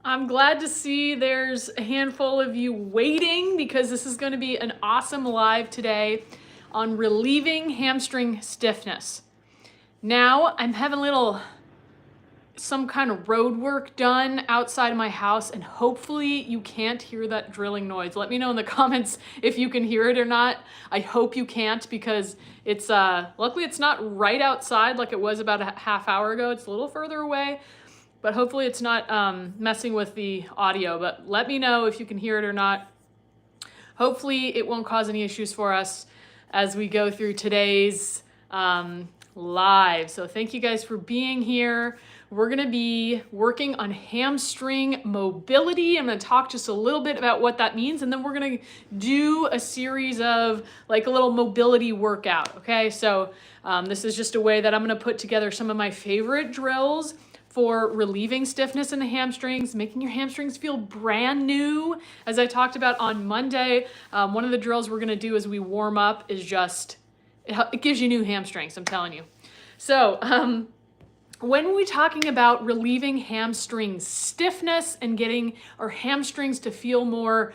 I'm glad to see there's a handful of you waiting because this is going to be an awesome live today on relieving hamstring stiffness. Now, I'm having some kind of road work done outside of my house, and hopefully you can't hear that drilling noise. Let me know in the comments if you can hear it or not. I hope you can't, because it's luckily it's not right outside like it was about a half hour ago. It's a little further away, but hopefully it's not messing with the audio. But let me know if you can hear it or not. Hopefully it won't cause any issues for us as we go through today's live. So thank you guys for being here. We're gonna be working on hamstring mobility. I'm gonna talk just a little bit about what that means, and then we're gonna do a series of like a little mobility workout, okay? So this is just a way that I'm gonna put together some of my favorite drills for relieving stiffness in the hamstrings, making your hamstrings feel brand new. As I talked about on Monday, one of the drills we're gonna do as we warm up is just, it gives you new hamstrings, I'm telling you. So when we're talking about relieving hamstring stiffness and getting our hamstrings to feel more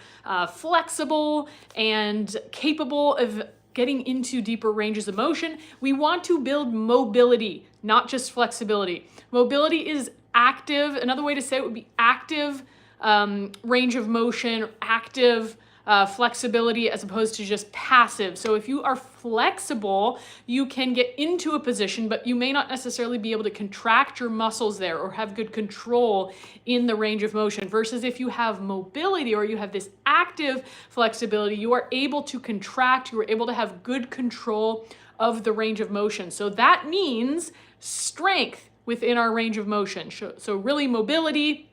flexible and capable of getting into deeper ranges of motion, we want to build mobility, not just flexibility. Mobility is active. Another way to say it would be active range of motion, active flexibility, as opposed to just passive. So if you are flexible, you can get into a position, but you may not necessarily be able to contract your muscles there or have good control in the range of motion. Versus if you have mobility or you have this active flexibility, you are able to contract, you are able to have good control of the range of motion. So that means strength within our range of motion. So really, mobility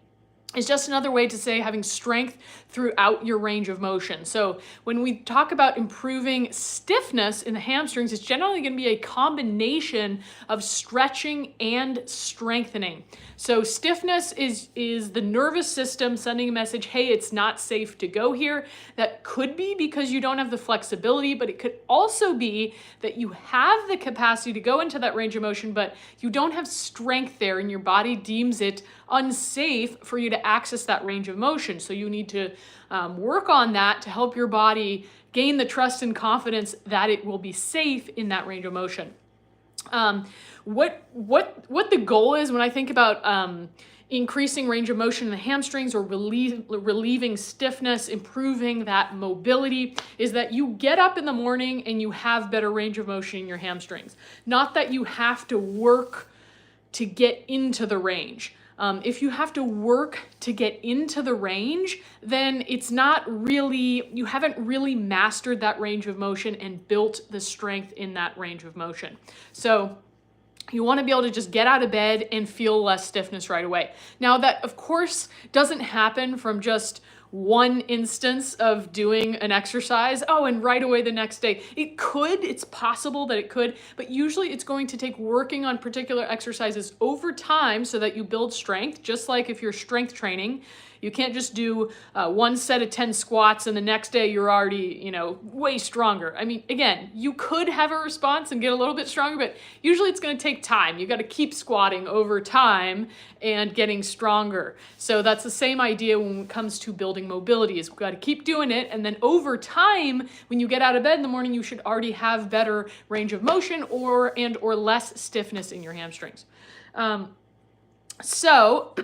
is just another way to say having strength throughout your range of motion. So when we talk about improving stiffness in the hamstrings, it's generally going to be a combination of stretching and strengthening. So stiffness is the nervous system sending a message, hey, it's not safe to go here. That could be because you don't have the flexibility, but it could also be that you have the capacity to go into that range of motion, but you don't have strength there and your body deems it unsafe for you to access that range of motion. So you need to work on that to help your body gain the trust and confidence that it will be safe in that range of motion. What the goal is when I think about increasing range of motion in the hamstrings or relieving stiffness, improving that mobility, is that you get up in the morning and you have better range of motion in your hamstrings. Not that you have to work to get into the range. If you have to work to get into the range, then it's not really, you haven't really mastered that range of motion and built the strength in that range of motion. So you want to be able to just get out of bed and feel less stiffness right away. Now that, of course, doesn't happen from just one instance of doing an exercise, and right away the next day. It could, it's possible that it could, but usually it's going to take working on particular exercises over time so that you build strength. Just like if you're strength training, you can't just do one set of 10 squats and the next day you're already, way stronger. I mean, again, you could have a response and get a little bit stronger, but usually it's going to take time. You got to keep squatting over time and getting stronger. So that's the same idea when it comes to building mobility, is we've got to keep doing it. And then over time, when you get out of bed in the morning, you should already have better range of motion or less stiffness in your hamstrings. So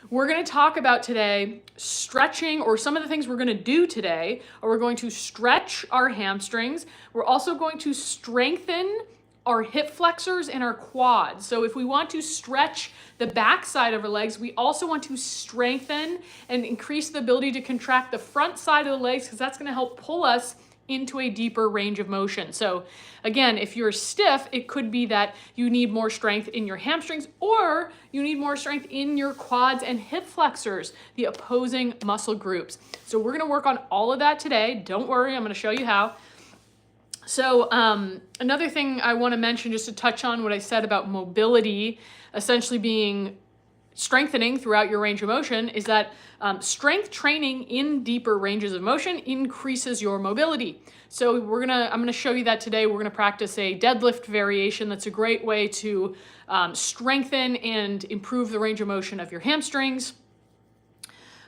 we're going to talk about today stretching, or some of the things we're going to do today are we're going to stretch our hamstrings. We're also going to strengthen our hip flexors and our quads. So if we want to stretch the back side of our legs, we also want to strengthen and increase the ability to contract the front side of the legs, because that's going to help pull us into a deeper range of motion. So again, if you're stiff, it could be that you need more strength in your hamstrings, or you need more strength in your quads and hip flexors, the opposing muscle groups. So we're going to work on all of that today. Don't worry, I'm going to show you how. So another thing I want to mention, just to touch on what I said about mobility essentially being strengthening throughout your range of motion, is that strength training in deeper ranges of motion increases your mobility. So I'm gonna show you that today. We're gonna practice a deadlift variation. That's a great way to strengthen and improve the range of motion of your hamstrings.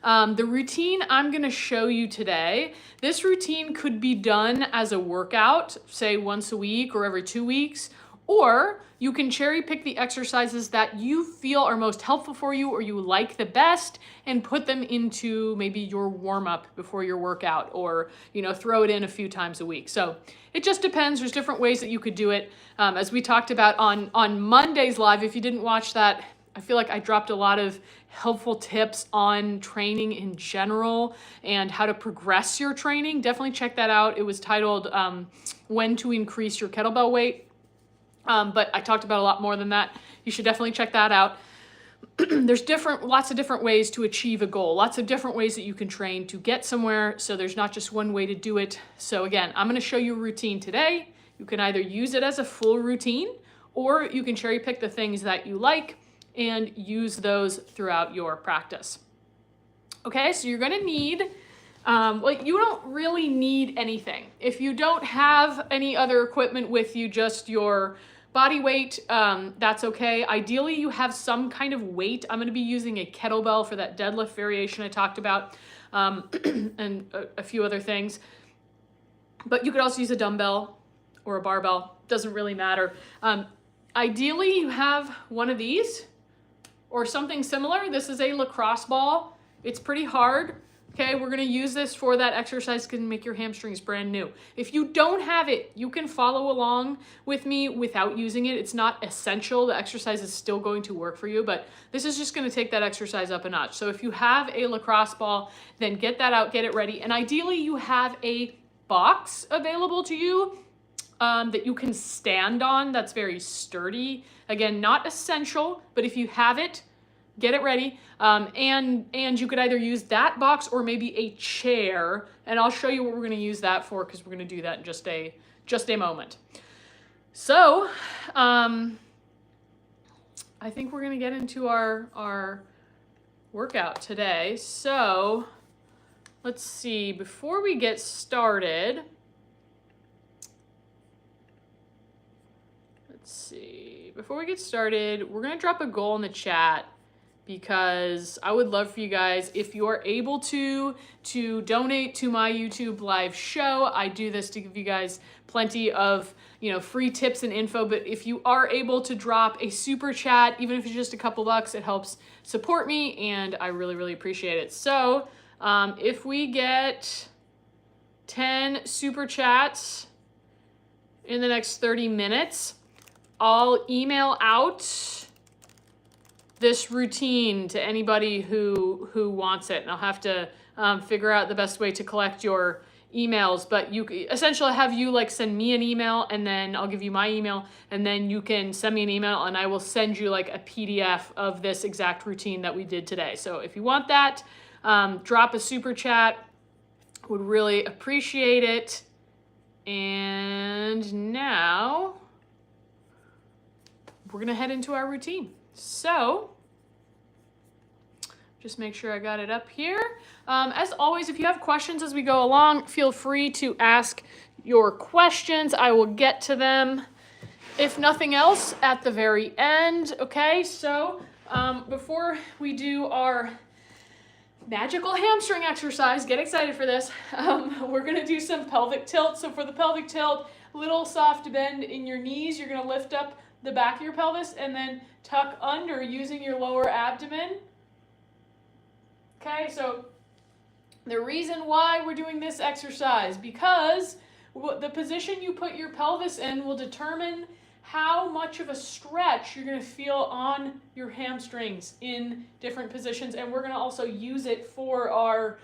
The routine I'm gonna show you today, this routine could be done as a workout, say once a week or every 2 weeks, or you can cherry pick the exercises that you feel are most helpful for you or you like the best and put them into maybe your warm-up before your workout, or throw it in a few times a week. So it just depends. There's different ways that you could do it. As we talked about on Monday's live, if you didn't watch that, I feel like I dropped a lot of helpful tips on training in general and how to progress your training. Definitely check that out. It was titled When to Increase Your Kettlebell Weight. But I talked about a lot more than that. You should definitely check that out. There's lots of different ways to achieve a goal, lots of different ways that you can train to get somewhere. So there's not just one way to do it. So again, I'm going to show you a routine today. You can either use it as a full routine, or you can cherry pick the things that you like and use those throughout your practice. Okay, so you're going to need, you don't really need anything. If you don't have any other equipment with you, just your body weight, that's okay. Ideally, you have some kind of weight. I'm going to be using a kettlebell for that deadlift variation I talked about, and a few other things. But you could also use a dumbbell or a barbell. Doesn't really matter. Ideally, you have one of these or something similar. This is a lacrosse ball. It's pretty hard. Okay, we're gonna use this for that exercise, can make your hamstrings brand new. If you don't have it, you can follow along with me without using it. It's not essential. The exercise is still going to work for you, but this is just gonna take that exercise up a notch. So if you have a lacrosse ball, then get that out, get it ready. And ideally you have a box available to you that you can stand on, that's very sturdy. Again, not essential, but if you have it, get it ready. And you could either use that box or maybe a chair, and I'll show you what we're going to use that for, because we're going to do that in just a moment. So I think we're going to get into our workout today. So let's see, before we get started, we're going to drop a goal in the chat, because I would love for you guys, if you are able to donate to my YouTube live show. I do this to give you guys plenty of free tips and info, but if you are able to drop a super chat, even if it's just a couple bucks, it helps support me, and I really, really appreciate it. So if we get 10 super chats in the next 30 minutes, I'll email out this routine to anybody who wants it, and I'll have to figure out the best way to collect your emails. But you essentially have you send me an email, and then I'll give you my email, and then you can send me an email, and I will send you a PDF of this exact routine that we did today. So if you want that, drop a super chat. Would really appreciate it. And now we're gonna head into our routine. So just make sure I got it up here. As always, if you have questions as we go along, feel free to ask your questions. I will get to them, if nothing else, at the very end. Okay, so before we do our magical hamstring exercise, get excited for this. We're gonna do some pelvic tilt. So for the pelvic tilt, little soft bend in your knees. You're gonna lift up the back of your pelvis and then tuck under using your lower abdomen. Okay, so the reason why we're doing this exercise, because the position you put your pelvis in will determine how much of a stretch you're going to feel on your hamstrings in different positions, and we're going to also use it for our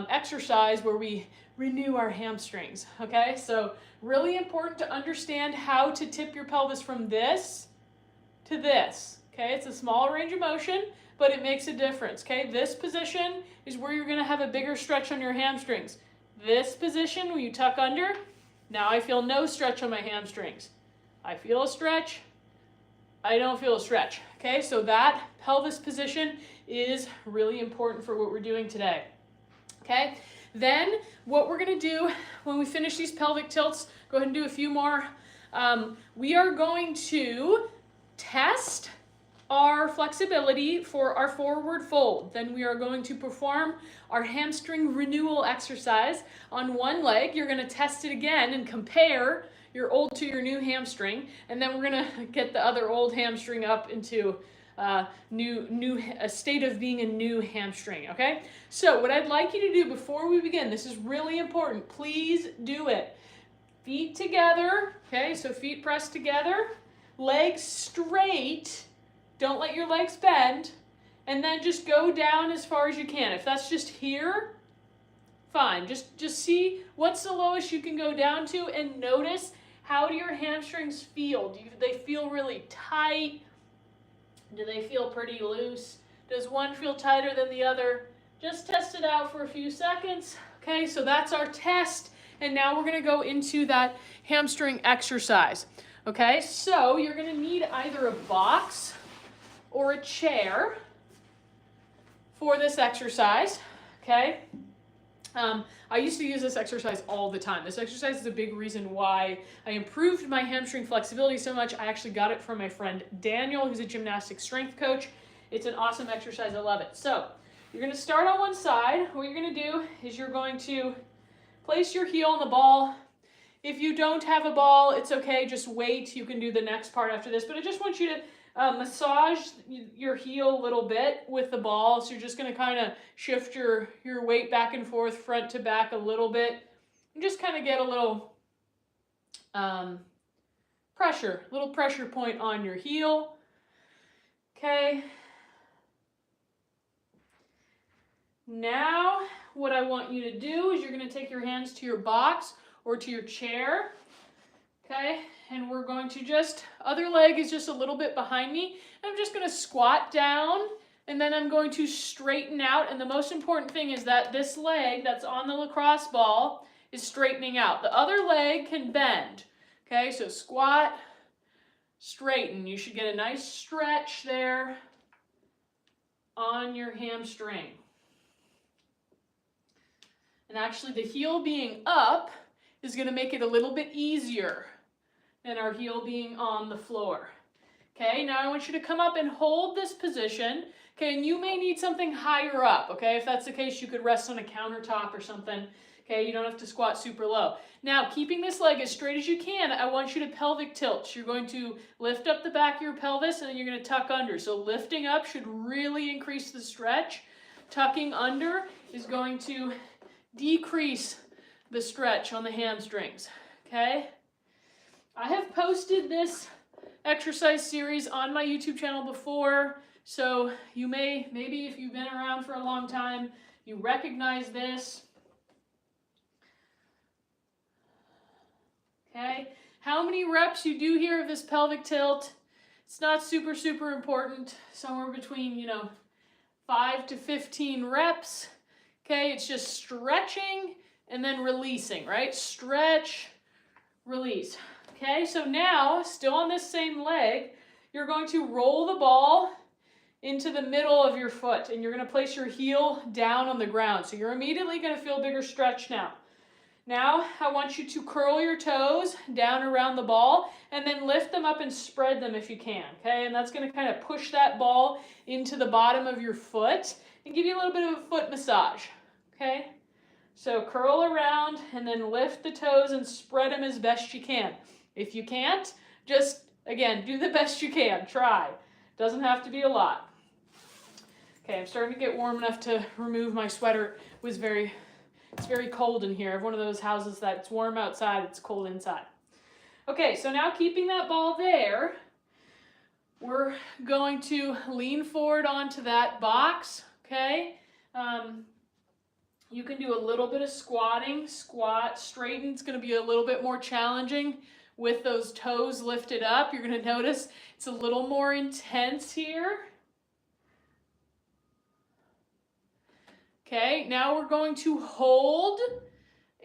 exercise where we renew our hamstrings. Okay, so really important to understand how to tip your pelvis from this to this. Okay, it's a small range of motion, but it makes a difference. Okay, this position is where you're going to have a bigger stretch on your hamstrings. This position, when you tuck under, now I feel no stretch on my hamstrings. I feel a stretch, I don't feel a stretch. Okay, so that pelvis position is really important for what we're doing today. Okay, then what we're going to do when we finish these pelvic tilts, go ahead and do a few more. We are going to test our flexibility for our forward fold. Then we are going to perform our hamstring renewal exercise on one leg. You're going to test it again and compare your old to your new hamstring, and then we're going to get the other old hamstring up into a state of being a new hamstring, okay? So what I'd like you to do before we begin, this is really important, please do it. Feet together, okay, so feet pressed together, legs straight, don't let your legs bend, and then just go down as far as you can. If that's just here, fine. Just see what's the lowest you can go down to, and notice, how do your hamstrings feel? Do they feel really tight? Do they feel pretty loose? Does one feel tighter than the other? Just test it out for a few seconds. Okay, so that's our test. And now we're going to go into that hamstring exercise. Okay, so you're going to need either a box or a chair for this exercise. Okay, I used to use this exercise all the time. This exercise is a big reason why I improved my hamstring flexibility so much. I actually got it from my friend Daniel, who's a gymnastic strength coach. It's an awesome exercise. I love it. So you're going to start on one side. What you're going to do is you're going to place your heel on the ball. If you don't have a ball, it's okay. Just wait. You can do the next part after this. But I just want you to massage your heel a little bit with the ball. So you're just going to kind of shift your weight back and forth, front to back a little bit. And just kind of get a little pressure point on your heel. Okay. Now, what I want you to do is you're going to take your hands to your box or to your chair. Okay, and we're going to other leg is just a little bit behind me. I'm just going to squat down, and then I'm going to straighten out. And the most important thing is that this leg that's on the lacrosse ball is straightening out. The other leg can bend. Okay, so squat, straighten. You should get a nice stretch there on your hamstring. And actually the heel being up is going to make it a little bit easier than our heel being on the floor. Okay, now I want you to come up and hold this position. Okay, and you may need something higher up. Okay, if that's the case, you could rest on a countertop or something. Okay, you don't have to squat super low. Now, keeping this leg as straight as you can, I want you to pelvic tilt. You're going to lift up the back of your pelvis, and then you're going to tuck under. So lifting up should really increase the stretch. Tucking under is going to decrease the stretch on the hamstrings. Okay, I have posted this exercise series on my YouTube channel before, so you maybe if you've been around for a long time, you recognize this. Okay, how many reps you do here of this pelvic tilt? It's not super important, somewhere between 5 to 15 reps. Okay, it's just stretching and then releasing, right? Stretch, release. Okay, so now, still on this same leg, you're going to roll the ball into the middle of your foot, and you're going to place your heel down on the ground. So you're immediately going to feel a bigger stretch now. Now, I want you to curl your toes down around the ball, and then lift them up and spread them if you can, okay? And that's going to kind of push that ball into the bottom of your foot and give you a little bit of a foot massage, okay? So curl around and then lift the toes and spread them as best you can. If you can't, just, again, do the best you can. Try. Doesn't have to be a lot. Okay, I'm starting to get warm enough to remove my sweater. It's very cold in here. I have one of those houses that it's warm outside, it's cold inside. Okay, so now keeping that ball there, we're going to lean forward onto that box, okay? You can do a little bit of squatting, squat, straighten. It's going to be a little bit more challenging with those toes lifted up. You're going to notice it's a little more intense here. Okay, now we're going to hold,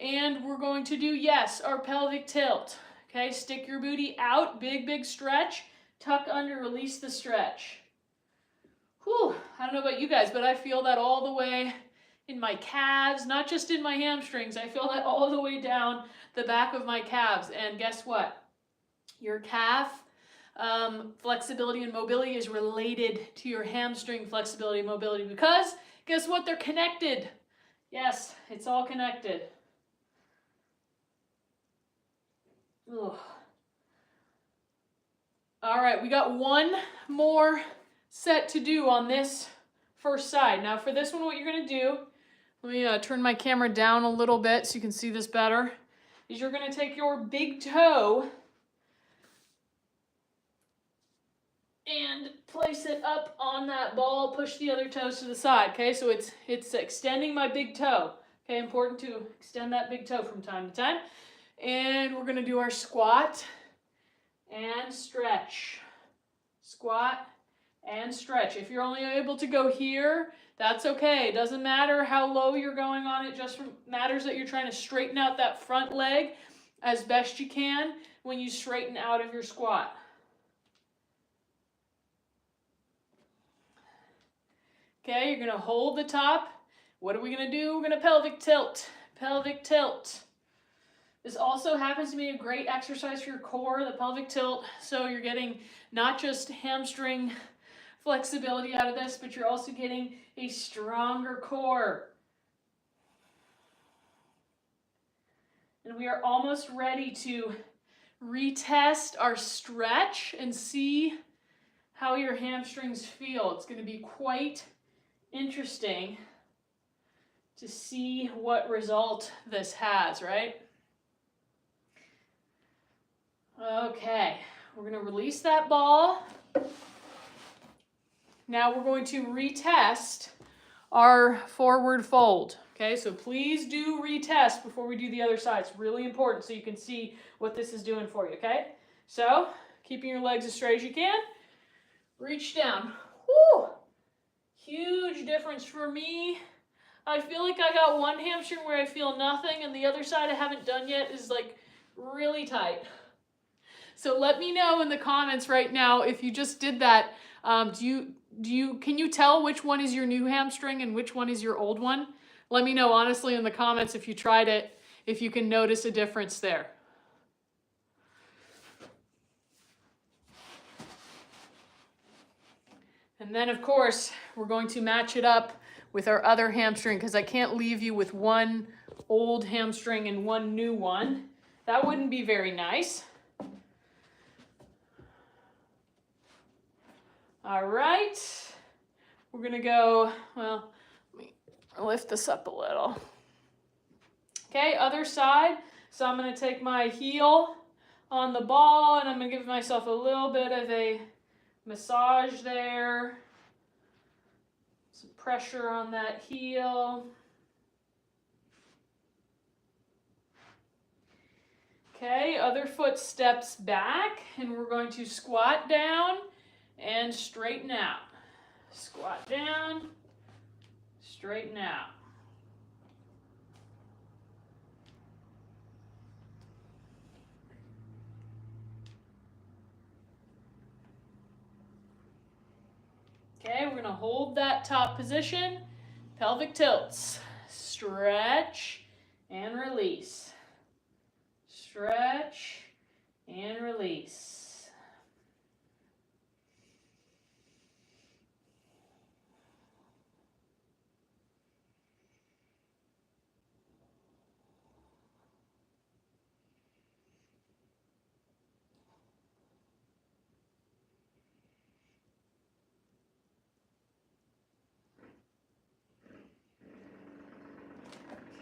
and we're going to do, yes, our pelvic tilt. Okay, stick your booty out, big stretch, tuck under, release the stretch. Whew, I don't know about you guys, but I feel that all the way in my calves, not just in my hamstrings. I feel that all the way down the back of my calves. And guess what? Your calf flexibility and mobility is related to your hamstring flexibility and mobility, because guess what? They're connected. Yes, it's all connected. Ugh. All right, we got one more set to do on this first side. Now for this one, what you're gonna do, let me turn my camera down a little bit so you can see this better, is you're gonna take your big toe and place it up on that ball, push the other toes to the side, okay? So it's extending my big toe, okay? Important to extend that big toe from time to time. And we're gonna do our squat and stretch. Squat and stretch. If you're only able to go here, that's okay. It doesn't matter how low you're going on it, just matters that you're trying to straighten out that front leg as best you can when you straighten out of your squat. Okay, you're gonna hold the top. What are we gonna do? We're gonna pelvic tilt. Pelvic tilt. This also happens to be a great exercise for your core, the pelvic tilt. So you're getting not just hamstring flexibility out of this, but you're also getting a stronger core. And we are almost ready to retest our stretch and see how your hamstrings feel. It's going to be quite interesting to see what result this has, right? Okay, we're going to release that ball. Now we're going to retest our forward fold. Okay, so please do retest before we do the other side. It's really important so you can see what this is doing for you, okay? So, keeping your legs as straight as you can. Reach down. Woo! Huge difference for me. I feel like I got one hamstring where I feel nothing, and the other side I haven't done yet is like really tight. So let me know in the comments right now if you just did that. Can you tell which one is your new hamstring and which one is your old one? Let me know honestly in the comments if you tried it, if you can notice a difference there. And then of course, we're going to match it up with our other hamstring because I can't leave you with one old hamstring and one new one. That wouldn't be very nice. All right, we're gonna go, well, let me lift this up a little. Okay, other side. So I'm gonna take my heel on the ball and I'm gonna give myself a little bit of a massage there. Some pressure on that heel. Okay, other foot steps back and we're going to squat down and straighten out. Squat down, straighten out. Okay, we're going to hold that top position. Pelvic tilts. Stretch and release. Stretch and release.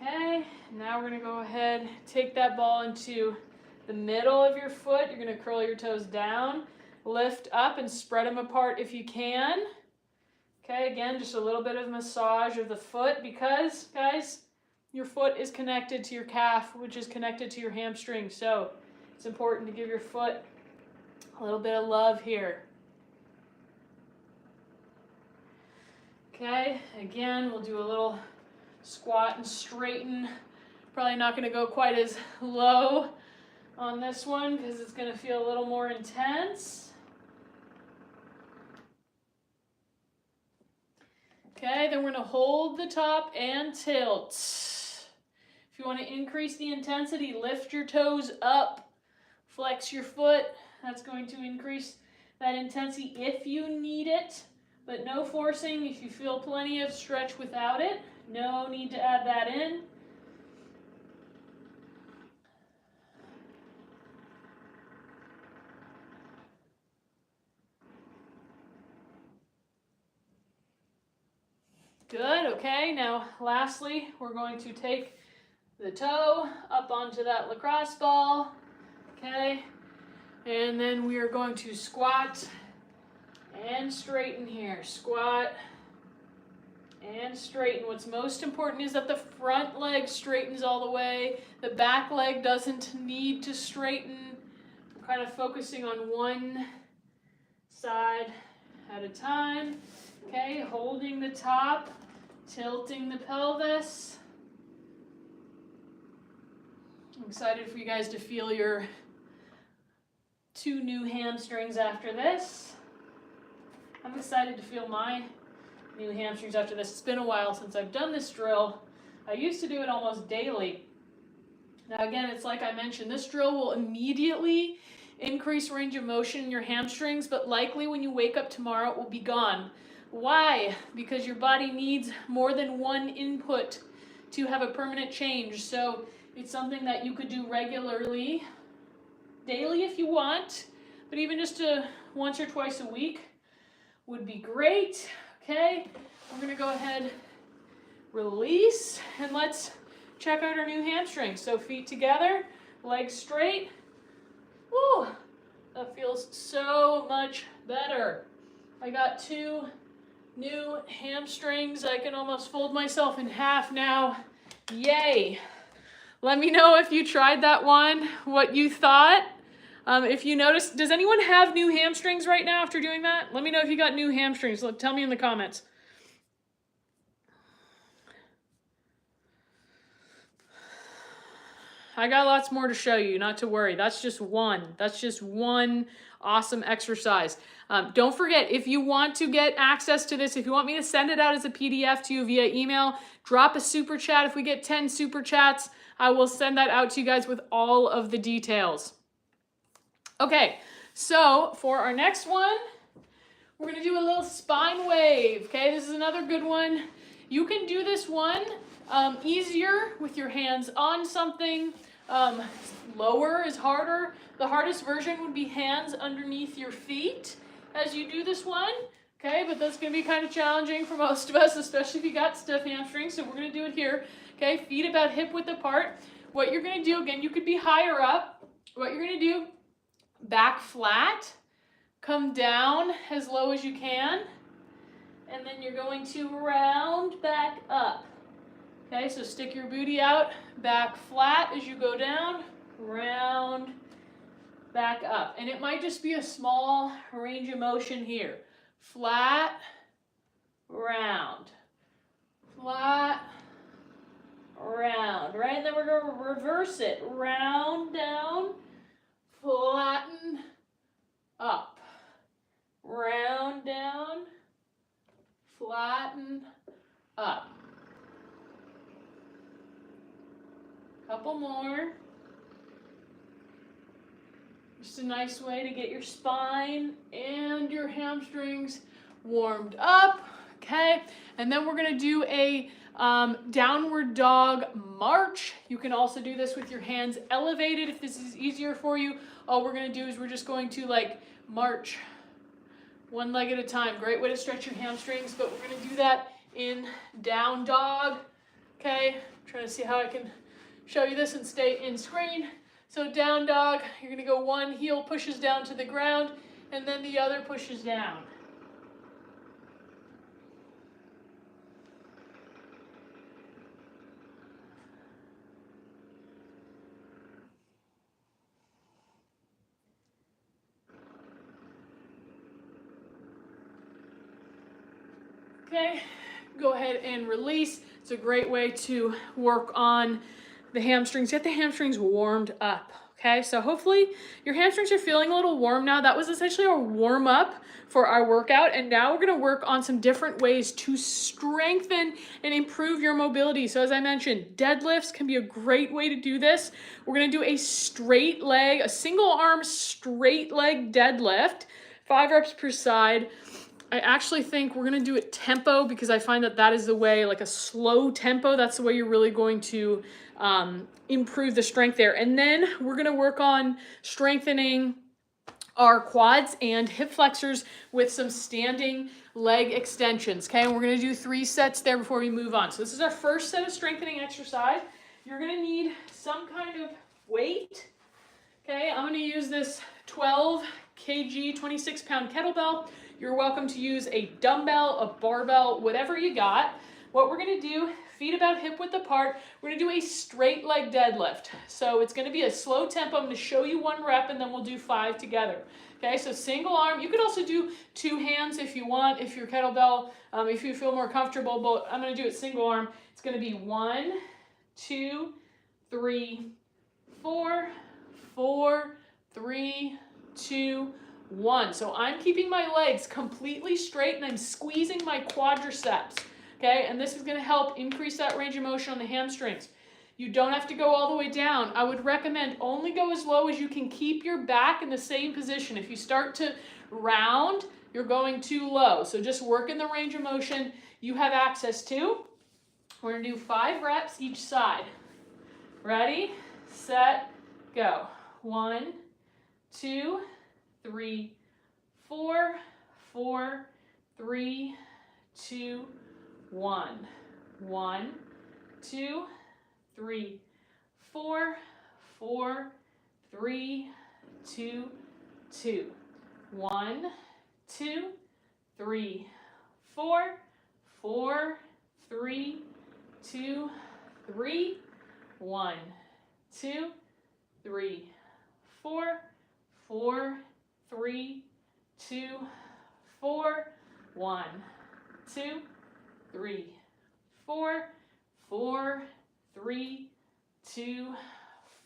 Okay, now we're going to go ahead, take that ball into the middle of your foot. You're going to curl your toes down, lift up and spread them apart if you can. Okay, again, just a little bit of massage of the foot because, guys, your foot is connected to your calf, which is connected to your hamstring. So it's important to give your foot a little bit of love here. Okay, again, we'll do a little squat and straighten. Probably not going to go quite as low on this one because it's going to feel a little more intense. Okay, then we're going to hold the top and tilt. If you want to increase the intensity, lift your toes up, flex your foot, That's going to increase that intensity if you need it, but no forcing. If you feel plenty of stretch without it, no need to add that in. Good, okay, now lastly, we're going to take the toe up onto that lacrosse ball, okay, and then we are going to squat and straighten here, squat and straighten. What's most important is that the front leg straightens all the way, the back leg doesn't need to straighten. I'm kind of focusing on one side at a time, okay, holding the top, tilting the pelvis. I'm excited for you guys to feel your 2 new hamstrings after this. I'm excited to feel my new hamstrings after this. It's been a while since I've done this drill. I used to do it almost daily. Now again, it's like I mentioned, this drill will immediately increase range of motion in your hamstrings, but likely when you wake up tomorrow, it will be gone. Why? Because your body needs more than one input to have a permanent change. So it's something that you could do regularly, daily if you want, but even just once or twice a week would be great. Okay, we're gonna go ahead, release, and let's check out our new hamstrings. So feet together, legs straight. Woo, that feels so much better. I got 2 new hamstrings. I can almost fold myself in half now. Yay. Let me know if you tried that one, what you thought. If you noticed, does anyone have new hamstrings right now after doing that? Let me know if you got new hamstrings. Tell me in the comments. I got lots more to show you, not to worry. That's just one. That's just one awesome exercise. Don't forget, if you want to get access to this, if you want me to send it out as a PDF to you via email, drop a super chat. If we get 10 super chats, I will send that out to you guys with all of the details. Okay, so for our next one, we're gonna do a little spine wave, okay? This is another good one. You can do this one easier with your hands on something. Lower is harder. The hardest version would be hands underneath your feet as you do this one, okay? But that's gonna be kind of challenging for most of us, especially if you got stiff hamstrings, so we're gonna do it here, okay? Feet about hip width apart. What you're gonna do, again, you could be higher up. What you're gonna do, back flat, come down as low as you can, and then you're going to round back up. Okay, so stick your booty out, back flat as you go down, round, back up. And it might just be a small range of motion here. Flat, round, flat, round, right? And then we're going to reverse it. Round, down, flatten, up. Round, down, flatten, up. Couple more. Just a nice way to get your spine and your hamstrings warmed up, okay? And then we're gonna do a downward dog march. You can also do this with your hands elevated if this is easier for you. All we're gonna do is we're just going to like march one leg at a time. Great way to stretch your hamstrings, but we're gonna do that in down dog, okay? I'm trying to see how I can show you this and stay in screen. So down dog, you're gonna go one heel pushes down to the ground and then the other pushes down. Okay, go ahead and release. It's a great way to work on the hamstrings. Get the hamstrings warmed up, Okay, so hopefully your hamstrings are feeling a little warm now. That was essentially our warm up for our workout. And now we're gonna work on some different ways to strengthen and improve your mobility. So as I mentioned, deadlifts can be a great way to do this. We're gonna do a straight leg, a single arm straight leg deadlift, 5 reps per side. I actually think we're gonna do it tempo because I find that that is the way, like a slow tempo, that's the way you're really going to improve the strength there. And then we're gonna work on strengthening our quads and hip flexors with some standing leg extensions, okay? And we're gonna do 3 sets there before we move on. So this is our first set of strengthening exercise. You're gonna need some kind of weight, okay? I'm gonna use this 12 kg, 26-pound kettlebell. You're welcome to use a dumbbell, a barbell, whatever you got. What we're gonna do, feet about hip width apart, we're gonna do a straight leg deadlift. So it's gonna be a slow tempo. I'm gonna show you 1 rep and then we'll do 5 together. Okay, so single arm. You could also do 2 hands if you want, if your kettlebell, if you feel more comfortable, but I'm gonna do it single arm. It's gonna be 1, 2, 3, 4, 4, 3, 2, 1. So I'm keeping my legs completely straight and I'm squeezing my quadriceps. Okay, and this is going to help increase that range of motion on the hamstrings. You don't have to go all the way down. I would recommend only go as low as you can keep your back in the same position. If you start to round, you're going too low. So just work in the range of motion you have access to. We're going to do 5 reps each side. Ready, set, go. 1, 2, 3, 4, 4, 3, 2, 1. 1, 2, 3, 4, 4, 3, 2, 2. 1, 2, 3, 4, 4, 3, 2, 3, 1, 2, 3, 4, 4, 3, 2, 4, 1, 2, 3, 4, 4, 3, 2,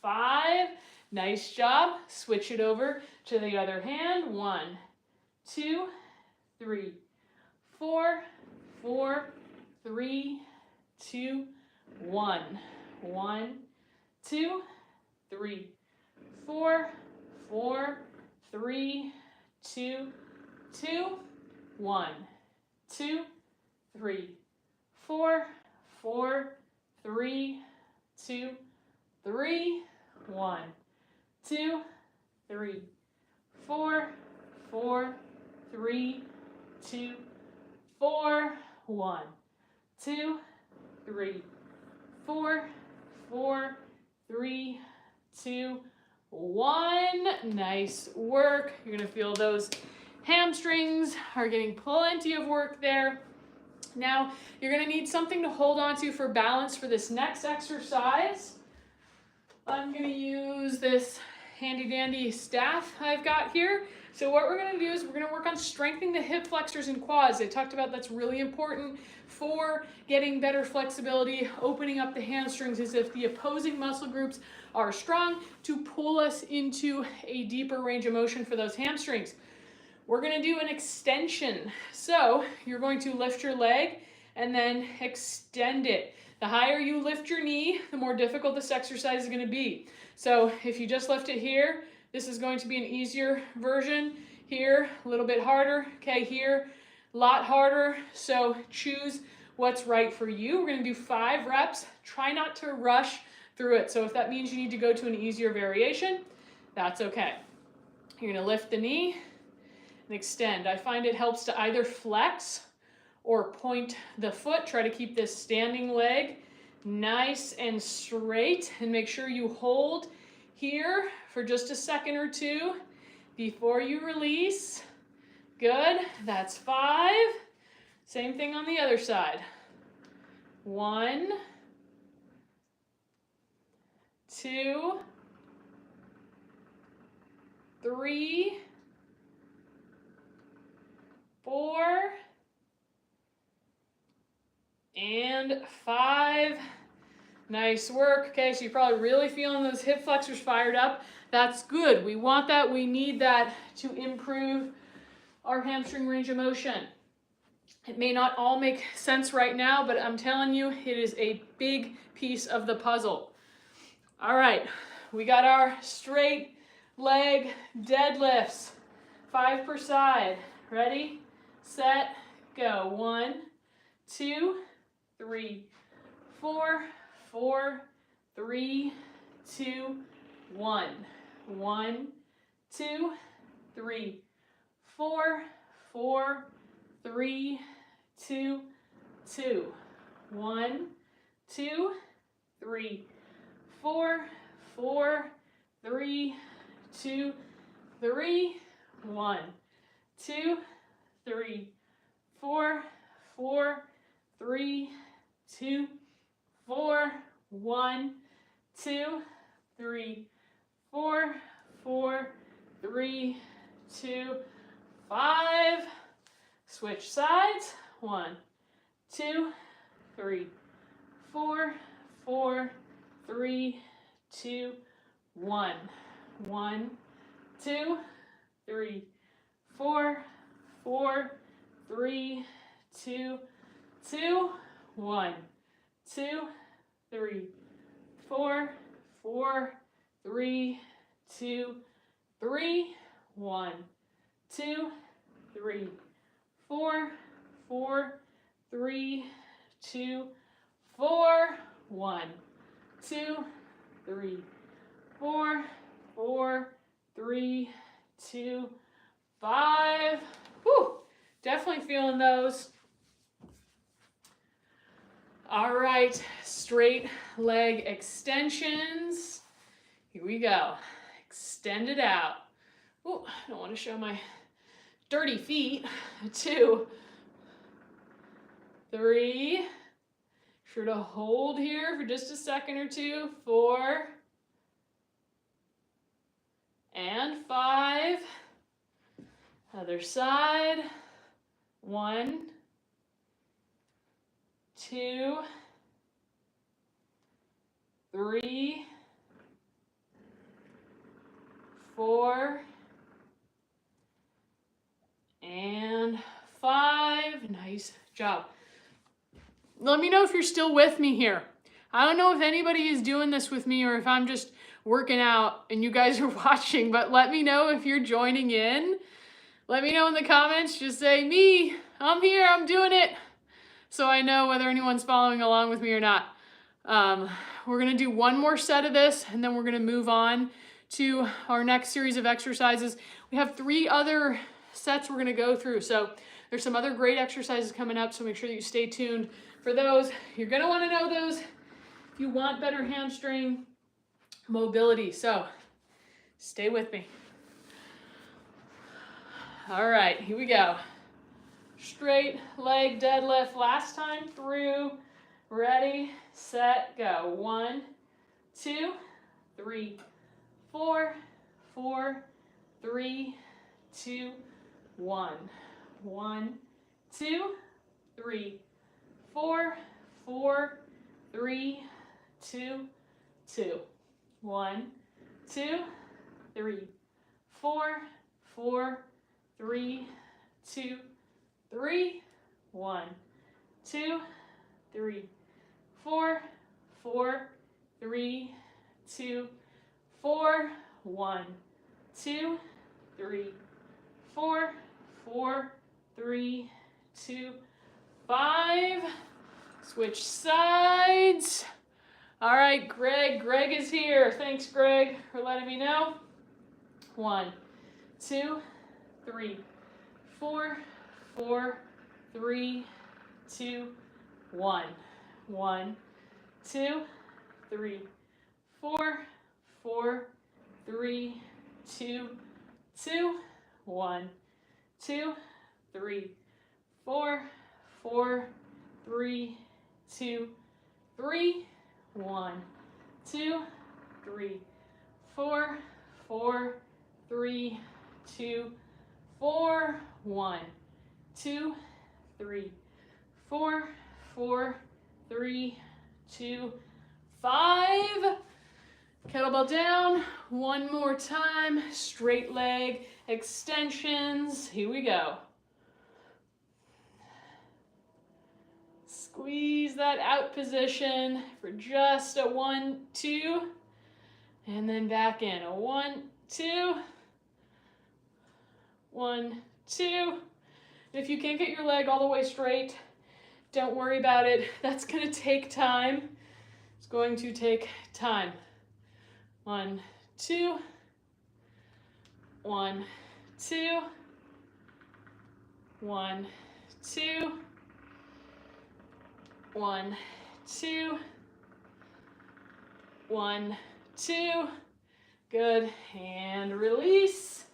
5. Nice job. Switch it over to the other hand. 1, 2, 3, 4, 4, 3, 2, 1. 1, 2, 3, 4, 4, 3, 2, 2, 1, 2, 3, 4, 4, 3, 2, 3, 1, 2, 3, 4, 4, 3, 2, 4, 1, 2, 3, 4, 4, 3, 2, 1. Nice work. You're going to feel those hamstrings are getting plenty of work there. Now, you're going to need something to hold on to for balance for this next exercise. I'm going to use this handy dandy staff I've got here. So what we're going to do is we're going to work on strengthening the hip flexors and quads. I talked about that's really important for getting better flexibility, opening up the hamstrings as if the opposing muscle groups are strong to pull us into a deeper range of motion for those hamstrings. We're going to do an extension. So you're going to lift your leg and then extend it. The higher you lift your knee, the more difficult this exercise is going to be. So if you just lift it here, this is going to be an easier version. Here, a little bit harder. Okay, here, a lot harder. So choose what's right for you. We're going to do 5 reps. Try not to rush through it. So if that means you need to go to an easier variation, that's okay. You're going to lift the knee and extend. I find it helps to either flex or point the foot. Try to keep this standing leg nice and straight and make sure you hold here for just a second or 2 before you release. Good. That's 5. Same thing on the other side. 1, 2, 3, 4, and 5. Nice work. Okay, so you're probably really feeling those hip flexors fired up. That's good. We want that. We need that to improve our hamstring range of motion. It may not all make sense right now, but I'm telling you, it is a big piece of the puzzle. All right, we got our straight leg deadlifts. 5 per side. Ready, set, go. 1, 2, 3, 4, 4, 3, 2, 1. 1, 2, 3, 4, 4, 3, 2, 2. 1, 2, 3, 4, 4, 3, 2, 3, 1, 2, 3, 4, 4, 3, 2, 4, 1, 2, 3, 4, 4, 3, 2, 5. Switch sides. 1, 2, 3, 4, 4, 3, 2, 1. 1, 2, 3, 4, 4, 3, 2, 2, 1, 2, 3, 4, 4, 3, 2, 3, 1, 2, 3, 4, 4, 3, 2, 4, 1, 2, 3, 4, 4, 3, 2, 5. Whew, definitely feeling those. All right, straight leg extensions. Here we go. Extend it out. Ooh, I don't want to show my dirty feet. 2, 3. Sure to hold here for just a second or two. 4. And 5. Other side. 1, 2, 3, 4, and 5. Nice job. Let me know if you're still with me here. I don't know if anybody is doing this with me or if I'm just working out and you guys are watching, but let me know if you're joining in. Let me know in the comments. Just say, me, I'm here, I'm doing it. So I know whether anyone's following along with me or not. We're gonna do one more set of this and then we're gonna move on to our next series of exercises. We have 3 other sets we're gonna go through. So there's some other great exercises coming up, so make sure that you stay tuned for those. You're gonna wanna know those if you want better hamstring mobility. So stay with me. All right, here we go. Straight leg deadlift, last time through. Ready, set, go. 1, 2, 3, 4, 4, 3, 2, 1. 1, 2, 3, 4, 4, 3, 2, 2. 1, 2, 3, 4, 4, 3, 2, 3, 1, 2, 3, 4, 4, 3, 2, 4, 1, 2, 3, 4, 4, 3, 2, 5. Switch sides. All right, Greg. Greg is here. Thanks, Greg, for letting me know. 1, 2, 3, 4, 4, 3, 2, 1. 1, 2, 3, 4, 4, 3, 2, 2, 1, 2, 3, 4, 4, 3, 2, 3, 1, 2, 3, 4, 4, 3, 2, 4, 1, 2, 3, 4, 4, 3, 2, 5. Kettlebell down. One more time. Straight leg extensions. Here we go. Squeeze that out position for just a 1, 2. And then back in. A 1, 2. 1, 2. If you can't get your leg all the way straight, don't worry about it. That's going to take time. It's going to take time. 1, 2. 1, 2. 1, 2. 1, 2. 1, 2. Good. And release.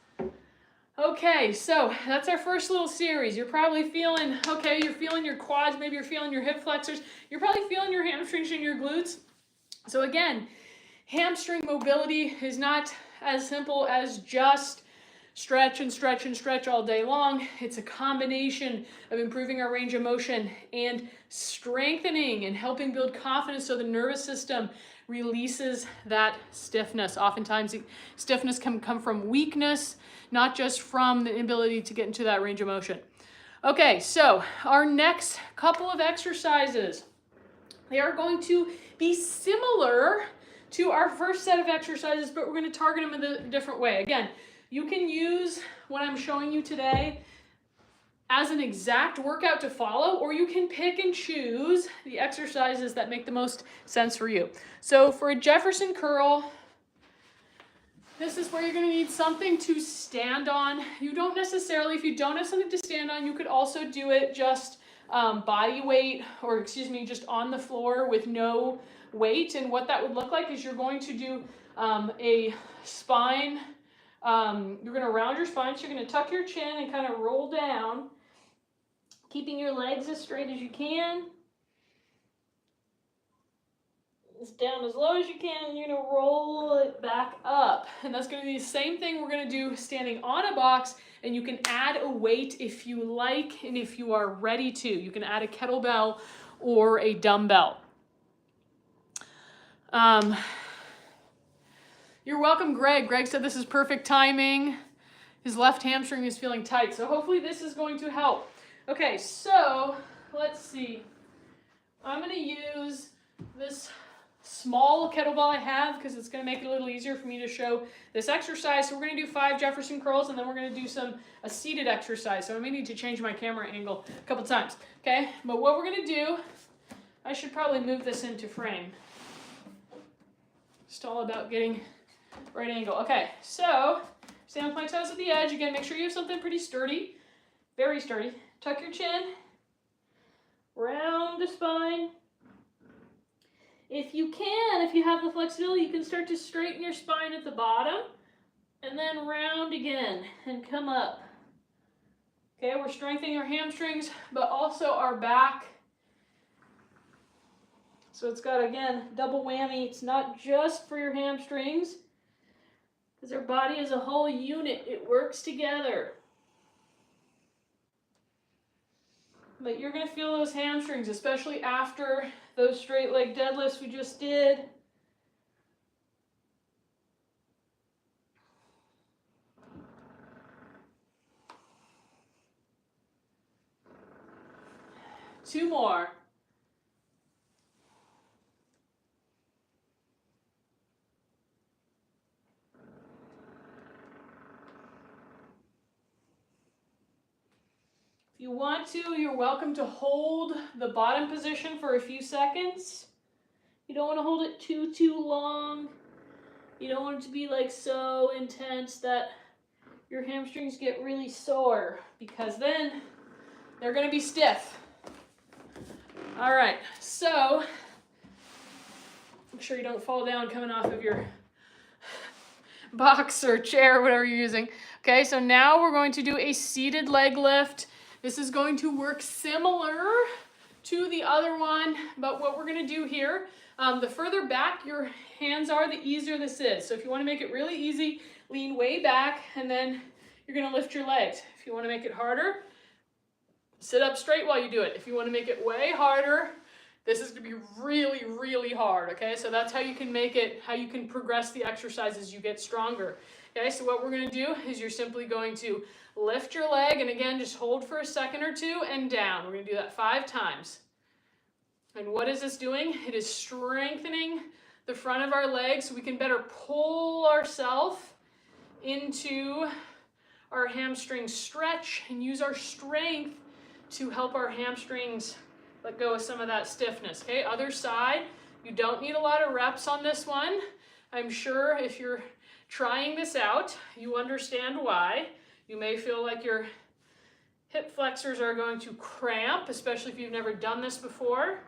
Okay, so that's our first little series. You're probably feeling, okay, you're feeling your quads, maybe you're feeling your hip flexors. You're probably feeling your hamstrings and your glutes. So again, hamstring mobility is not as simple as just stretch and stretch and stretch all day long. It's a combination of improving our range of motion and strengthening and helping build confidence so the nervous system releases that stiffness. Oftentimes, stiffness can come from weakness, not just from the inability to get into that range of motion. Okay, so our next couple of exercises, they are going to be similar to our first set of exercises, but we're going to target them in a different way. Again, you can use what I'm showing you today as an exact workout to follow, or you can pick and choose the exercises that make the most sense for you. So for a Jefferson curl, this is where you're going to need something to stand on. You don't necessarily, if you don't have something to stand on, you could also do it just body weight, or excuse me, just on the floor with no weight. And what that would look like is you're going to do a spine, you're going to round your spine, so you're going to tuck your chin and kind of roll down, keeping your legs as straight as you can. It's down as low as you can, and you're going to roll it back up. And that's going to be the same thing we're going to do standing on a box, and you can add a weight if you like and if you are ready to. You can add a kettlebell or a dumbbell. You're welcome, Greg. Greg said this is perfect timing. His left hamstring is feeling tight, so hopefully this is going to help. Okay, so let's see. I'm going to use this small kettlebell I have because it's going to make it a little easier for me to show this exercise. So we're going to do 5 Jefferson curls, and then we're going to do a seated exercise. So I may need to change my camera angle a couple times. Okay, but what we're going to do, I should probably move this into frame. Just all about getting right angle. Okay, so stand with my toes at the edge. Again, make sure you have something pretty sturdy, very sturdy. Tuck your chin, round the spine. If you can, if you have the flexibility, you can start to straighten your spine at the bottom and then round again and come up. Okay, we're strengthening our hamstrings, but also our back. So it's got, again, double whammy. It's not just for your hamstrings, because our body is a whole unit. It works together. But you're going to feel those hamstrings, especially after those straight leg deadlifts we just did. Two more. If you want to, you're welcome to hold the bottom position for a few seconds. You don't want to hold it too long. You don't want it to be like so intense that your hamstrings get really sore, because then they're going to be stiff. All right, so make sure you don't fall down coming off of your box or chair or whatever you're using. Okay, so now we're going to do a seated leg lift. This is going to work similar to the other one, but what we're going to do here, the further back your hands are, the easier this is. So if you want to make it really easy, lean way back, and then you're going to lift your legs. If you want to make it harder, sit up straight while you do it. If you want to make it way harder, This is going to be really, really hard, okay? So that's how you can make it, how you can progress the exercise as you get stronger. Okay, so what we're going to do is you're simply going to lift your leg, and again, just hold for a second or two and down. We're going to do that 5 times. And what is this doing? It is strengthening the front of our leg so we can better pull ourselves into our hamstring stretch and use our strength to help our hamstrings let go of some of that stiffness. Okay, other side. You don't need a lot of reps on this one. I'm sure if you're trying this out, you understand why. You may feel like your hip flexors are going to cramp, especially if you've never done this before.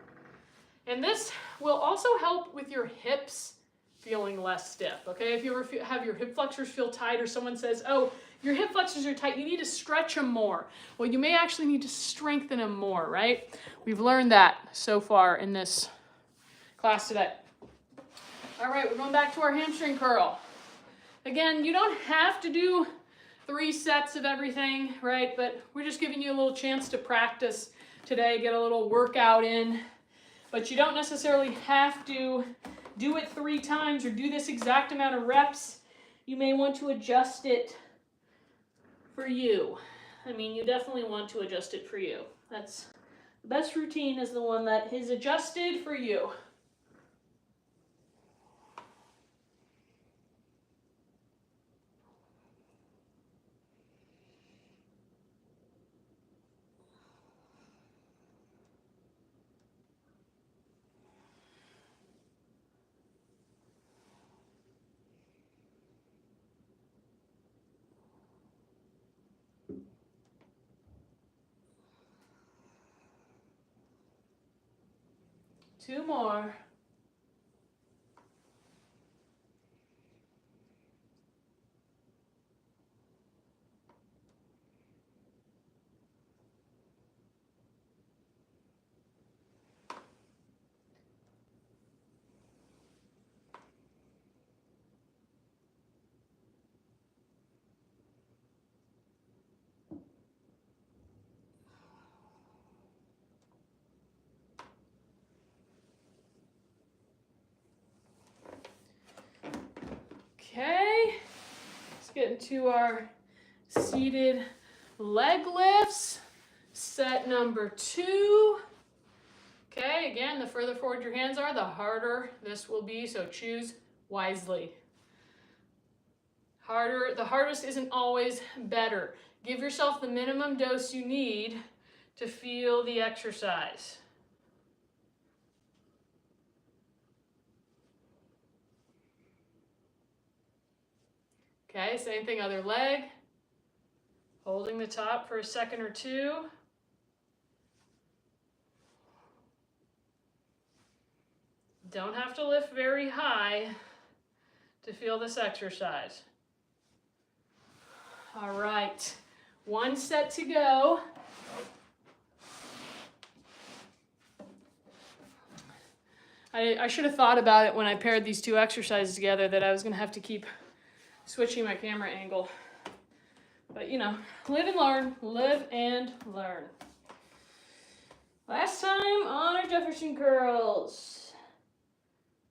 And this will also help with your hips feeling less stiff, okay? If you ever have your hip flexors feel tight, or someone says, oh, your hip flexors are tight, you need to stretch them more. Well, you may actually need to strengthen them more, right? We've learned that so far in this class today. All right, we're going back to our hamstring curl. Again, you don't have to do 3 sets of everything, right? But we're just giving you a little chance to practice today, get a little workout in. But you don't necessarily have to do it 3 times or do this exact amount of reps. You may want to adjust it for you. I mean, you definitely want to adjust it for you. That's the best routine, is the one that is adjusted for you. Two more. Okay, let's get into our seated leg lifts. Set number 2. Okay, again, the further forward your hands are, the harder this will be, so choose wisely. The hardest isn't always better. Give yourself the minimum dose you need to feel the exercise. Okay, same thing, other leg. Holding the top for a second or 2. Don't have to lift very high to feel this exercise. All right, 1 set to go. I should have thought about it when I paired these 2 exercises together, that I was going to have to keep switching my camera angle. But you know, live and learn, live and learn. Last time on our Jefferson curls.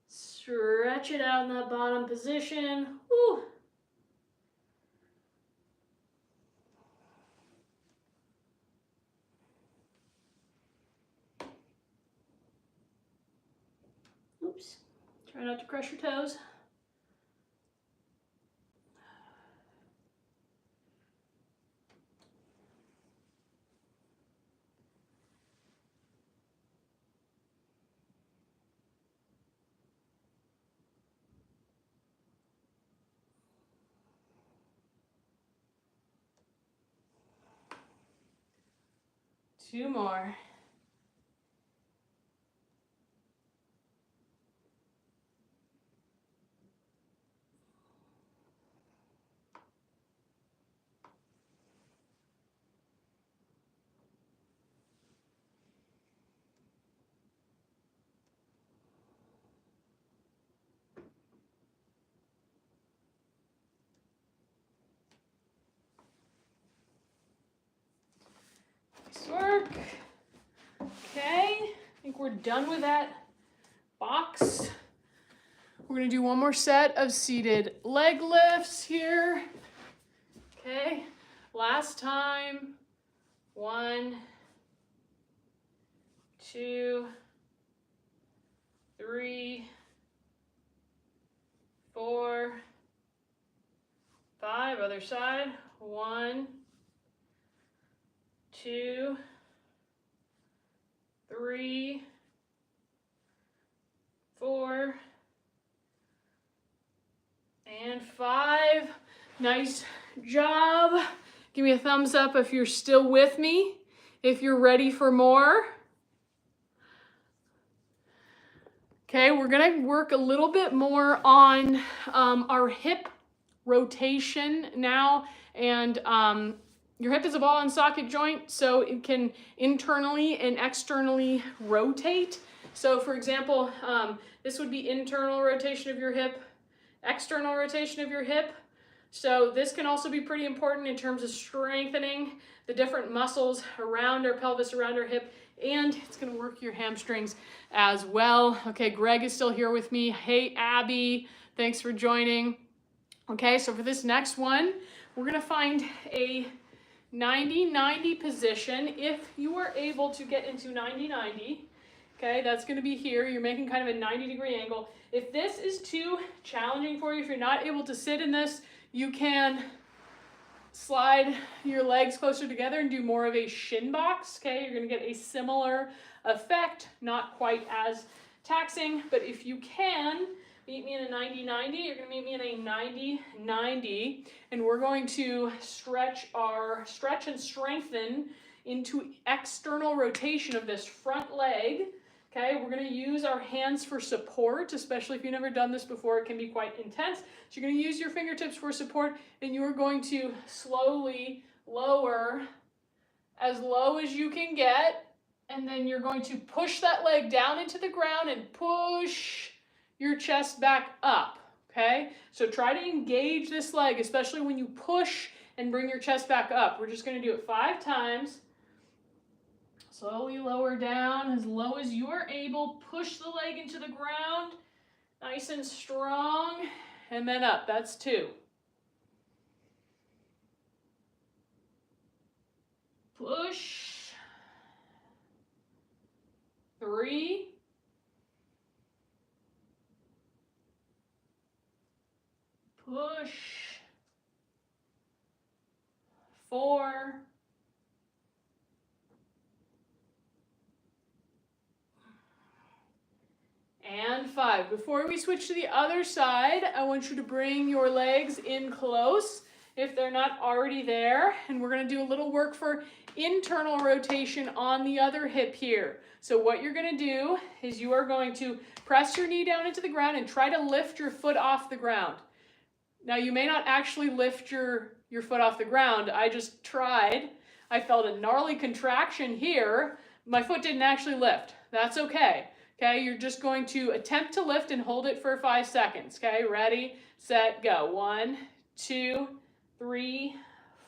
Stretch it out in that bottom position. Woo. Oops. Try not to crush your toes. Two more. Nice work. we're done with that box, we're gonna do one more set of seated leg lifts here. Okay, last time. 1, 2, 3, 4, 5. Other side. 1, 2, 3, 4, and 5. Nice job. Give me a thumbs up if you're still with me, if you're ready for more. Okay, we're gonna work a little bit more on our hip rotation now, and your hip is a ball and socket joint, so it can internally and externally rotate. So for example, this would be internal rotation of your hip, external rotation of your hip. So this can also be pretty important in terms of strengthening the different muscles around our pelvis, around our hip, and it's gonna work your hamstrings as well. Okay, Greg is still here with me. Hey, Abby, thanks for joining. Okay, so for this next one, we're gonna find a 90-90 position. If you are able to get into 90-90, okay, that's gonna be here. You're making kind of a 90-degree angle. If this is too challenging for you, if you're not able to sit in this, you can slide your legs closer together and do more of a shin box, okay? You're gonna get a similar effect, not quite as taxing, but if you can, meet me in a 90-90, you're gonna meet me in a 90-90, and we're going to stretch and strengthen into external rotation of this front leg. Okay, we're gonna use our hands for support, especially if you've never done this before, it can be quite intense. So you're gonna use your fingertips for support, and you're going to slowly lower as low as you can get, and then you're going to push that leg down into the ground and push your chest back up, okay? So try to engage this leg, especially when you push and bring your chest back up. We're just gonna do it 5 times. Slowly lower down as low as you are able. Push the leg into the ground, nice and strong, and then up. That's 2. Push. 3. Push. 4. And 5. Before we switch to the other side, I want you to bring your legs in close if they're not already there. And we're going to do a little work for internal rotation on the other hip here. So what you're going to do is you are going to press your knee down into the ground and try to lift your foot off the ground. Now you may not actually lift your foot off the ground. I just tried. I felt a gnarly contraction here. My foot didn't actually lift. That's okay. Okay, you're just going to attempt to lift and hold it for 5 seconds. Okay, ready, set, go. 1, 2, 3,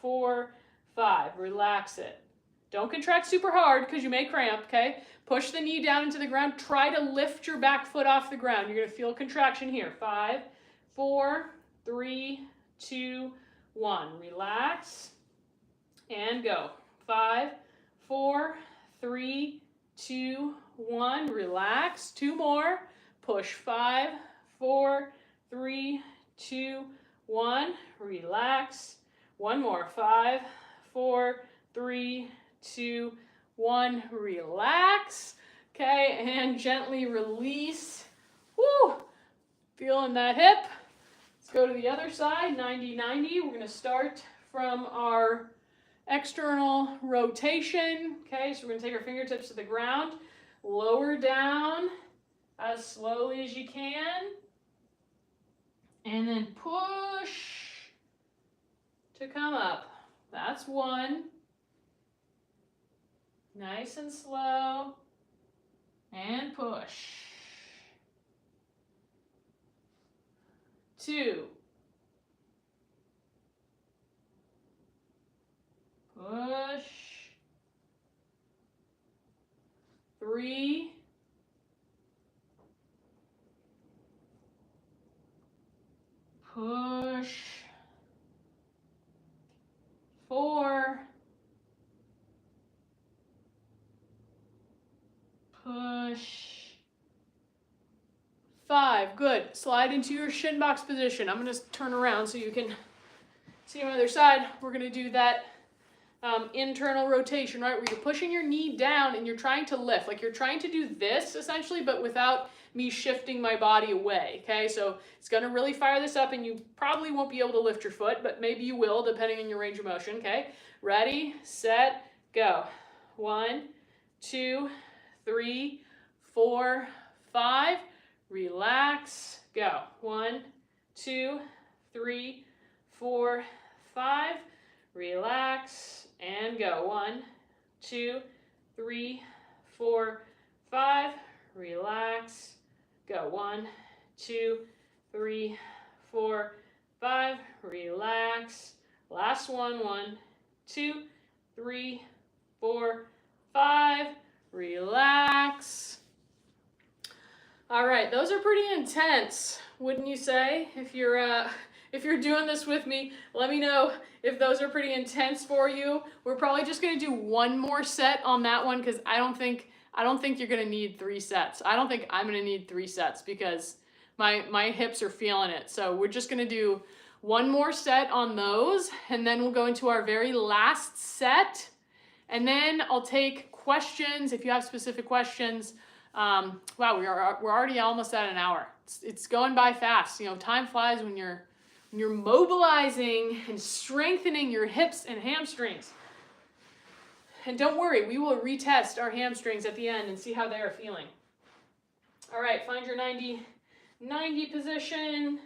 4, 5. Relax it. Don't contract super hard because you may cramp, okay? Push the knee down into the ground. Try to lift your back foot off the ground. You're going to feel contraction here. 5, 4, 3, 2, 1. Relax and go. 5, 4, 3, 2, 1. Relax. 2 more. Push. 5, 4, 3, 2, 1. Relax. 1 more. 5, 4, 3, 2, 1. Relax. Okay, and gently release. Woo! Feeling that hip. Let's go to the other side, 90-90. We're going to start from our external rotation. Okay, so we're going to take our fingertips to the ground, lower down as slowly as you can, and then push to come up. That's 1. Nice and slow, and push. 2. Push. 3. push. 5, good. Slide into your shin box position. I'm going to turn around so you can see on the other side. We're going to do that internal rotation, right, where you're pushing your knee down and you're trying to lift. Like you're trying to do this essentially, but without me shifting my body away, okay? So it's going to really fire this up, and you probably won't be able to lift your foot, but maybe you will depending on your range of motion, okay? Ready, set, go. 1, 2, 3, 4, 5. Relax, go. 1, 2, 3, 4, 5. Relax and go. 1, 2, 3, 4, 5. Relax. Go. 1, 2, 3, 4, 5. Relax. Last one. 1, 2, 3, 4, 5. Relax. All right, those are pretty intense, wouldn't you say? If you're doing this with me, let me know if those are pretty intense for you. We're probably just gonna do one more set on that one because I don't think you're gonna need 3 sets. I don't think I'm gonna need 3 sets because my hips are feeling it. So we're just gonna do one more set on those, and then we'll go into our very last set. And then I'll take questions if you have specific questions. Wow, we're already almost at an hour. It's going by fast. You know, time flies when you're mobilizing and strengthening your hips and hamstrings. And don't worry, we will retest our hamstrings at the end and see how they are feeling. All right, find your 90 position.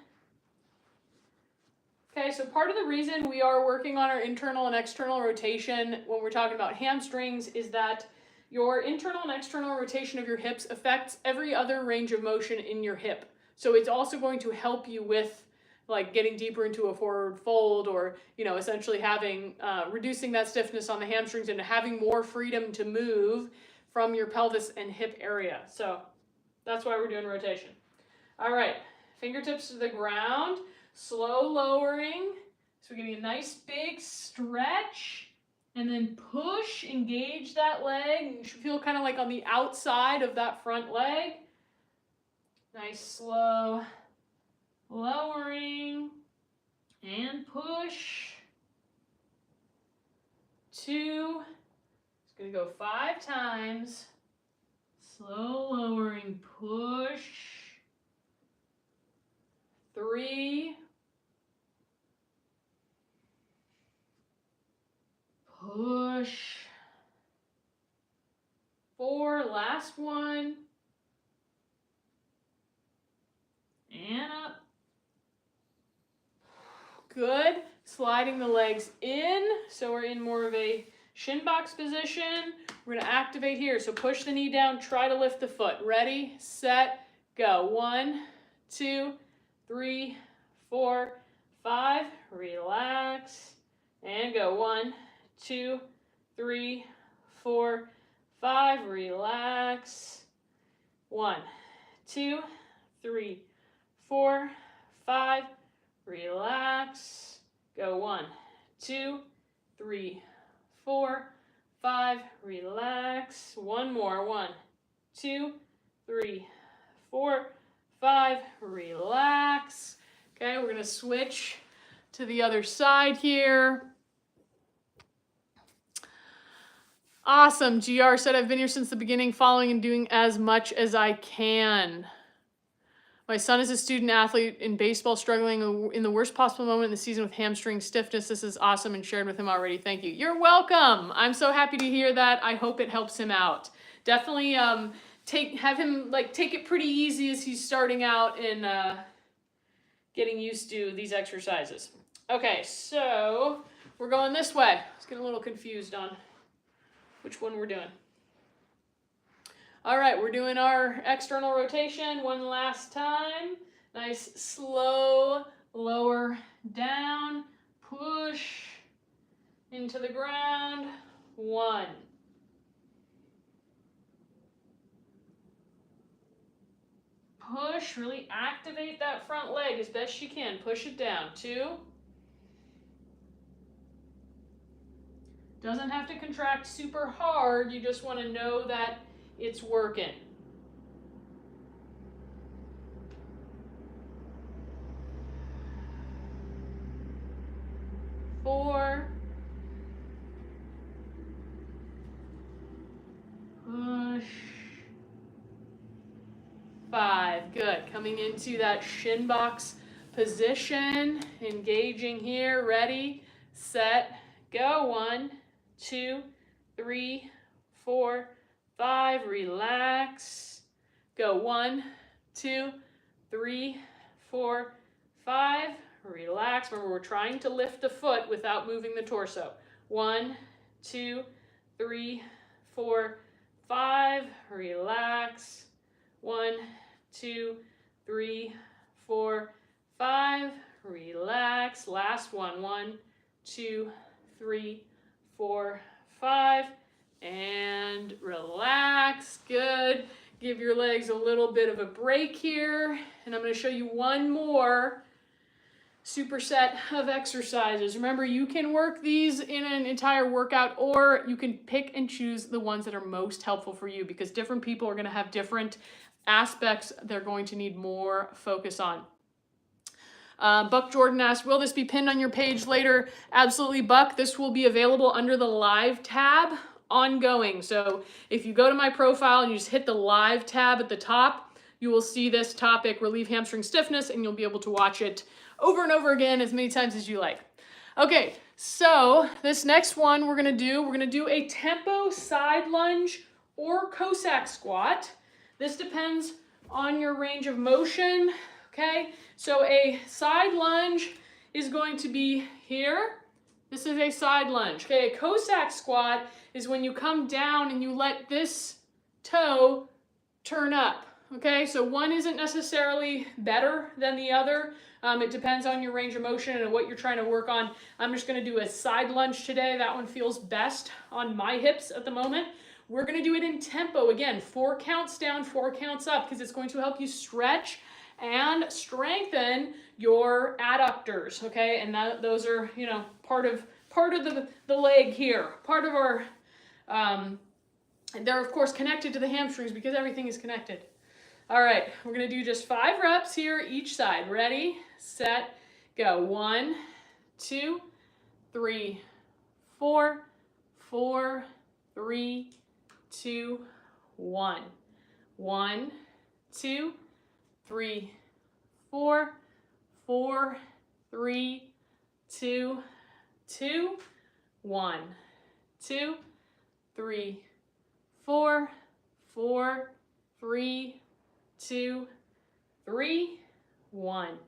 Okay, so part of the reason we are working on our internal and external rotation when we're talking about hamstrings is that your internal and external rotation of your hips affects every other range of motion in your hip. So it's also going to help you with like getting deeper into a forward fold, or, you know, essentially having, reducing that stiffness on the hamstrings and having more freedom to move from your pelvis and hip area. So that's why we're doing rotation. All right, fingertips to the ground, slow lowering. So we're getting a nice big stretch. And then push, engage that leg. You should feel kind of like on the outside of that front leg. Nice slow lowering and push. 2. It's going to go 5 times. Slow lowering, push. 3. Push. 4, last one. And up. Good. Sliding the legs in. So we're in more of a shin box position. We're going to activate here. So push the knee down, try to lift the foot. Ready, set, go. 1, 2, 3, 4, 5. Relax. And go. 1, 2, 3, 4, 5. Relax. 1, 2, 3, 4, 5. Relax. Go. 1, 2, 3, 4, 5. Relax. One more. 1, 2, 3, 4, 5. Relax. Okay, we're going to switch to the other side here. Awesome. GR said, I've been here since the beginning, following and doing as much as I can. My son is a student athlete in baseball, struggling in the worst possible moment in the season with hamstring stiffness. This is awesome and shared with him already. Thank you. You're welcome. I'm so happy to hear that. I hope it helps him out. Definitely have him take it pretty easy as he's starting out in getting used to these exercises. Okay, so we're going this way. I was getting a little confused on which one we're doing. All right, we're doing our external rotation one last time. Nice slow lower down, push into the ground. 1. Push, really activate that front leg as best you can. Push it down. 2. Doesn't have to contract super hard. You just want to know that it's working. 4, push, 5. Good. Coming into that shin box position, engaging here. Ready, set, go. 1, 2, 3, 4, 5. Relax. Go. 1, 2, 3, 4, 5. Relax. Remember, we're trying to lift the foot without moving the torso. 1, 2, 3, 4, 5. Relax. 1, 2, 3, 4, 5. Relax. Last one. 1, 2, 3, 4, 5. And relax. Good. Give your legs a little bit of a break here. And I'm going to show you one more superset of exercises. Remember, you can work these in an entire workout, or you can pick and choose the ones that are most helpful for you, because different people are going to have different aspects they're going to need more focus on. Buck Jordan asked, will this be pinned on your page later? Absolutely, Buck. This will be available under the live tab ongoing. So if you go to my profile and you just hit the live tab at the top, you will see this topic, relieve hamstring stiffness, and you'll be able to watch it over and over again as many times as you like. Okay, so this next one we're gonna do a tempo side lunge or Cossack squat. This depends on your range of motion, okay? So a side lunge is going to be here. This is a side lunge, okay? A Cossack squat is when you come down and you let this toe turn up, okay? So one isn't necessarily better than the other. It depends on your range of motion and what you're trying to work on. I'm just gonna do a side lunge today. That one feels best on my hips at the moment. We're gonna do it in tempo. Again, 4 counts down, 4 counts up, because it's going to help you stretch and strengthen your adductors, okay? And those are, you know, part of the leg here, part of our, they're of course connected to the hamstrings because everything is connected. All right, we're gonna do just 5 reps here each side. Ready, set, go. 1, 2, 3, 4, 4, 3, 2, 1. 1, 2, 3, 4, 4, 3, 2, 2, 1. 2, 3, 4, 4, 3, 2, 3, 1.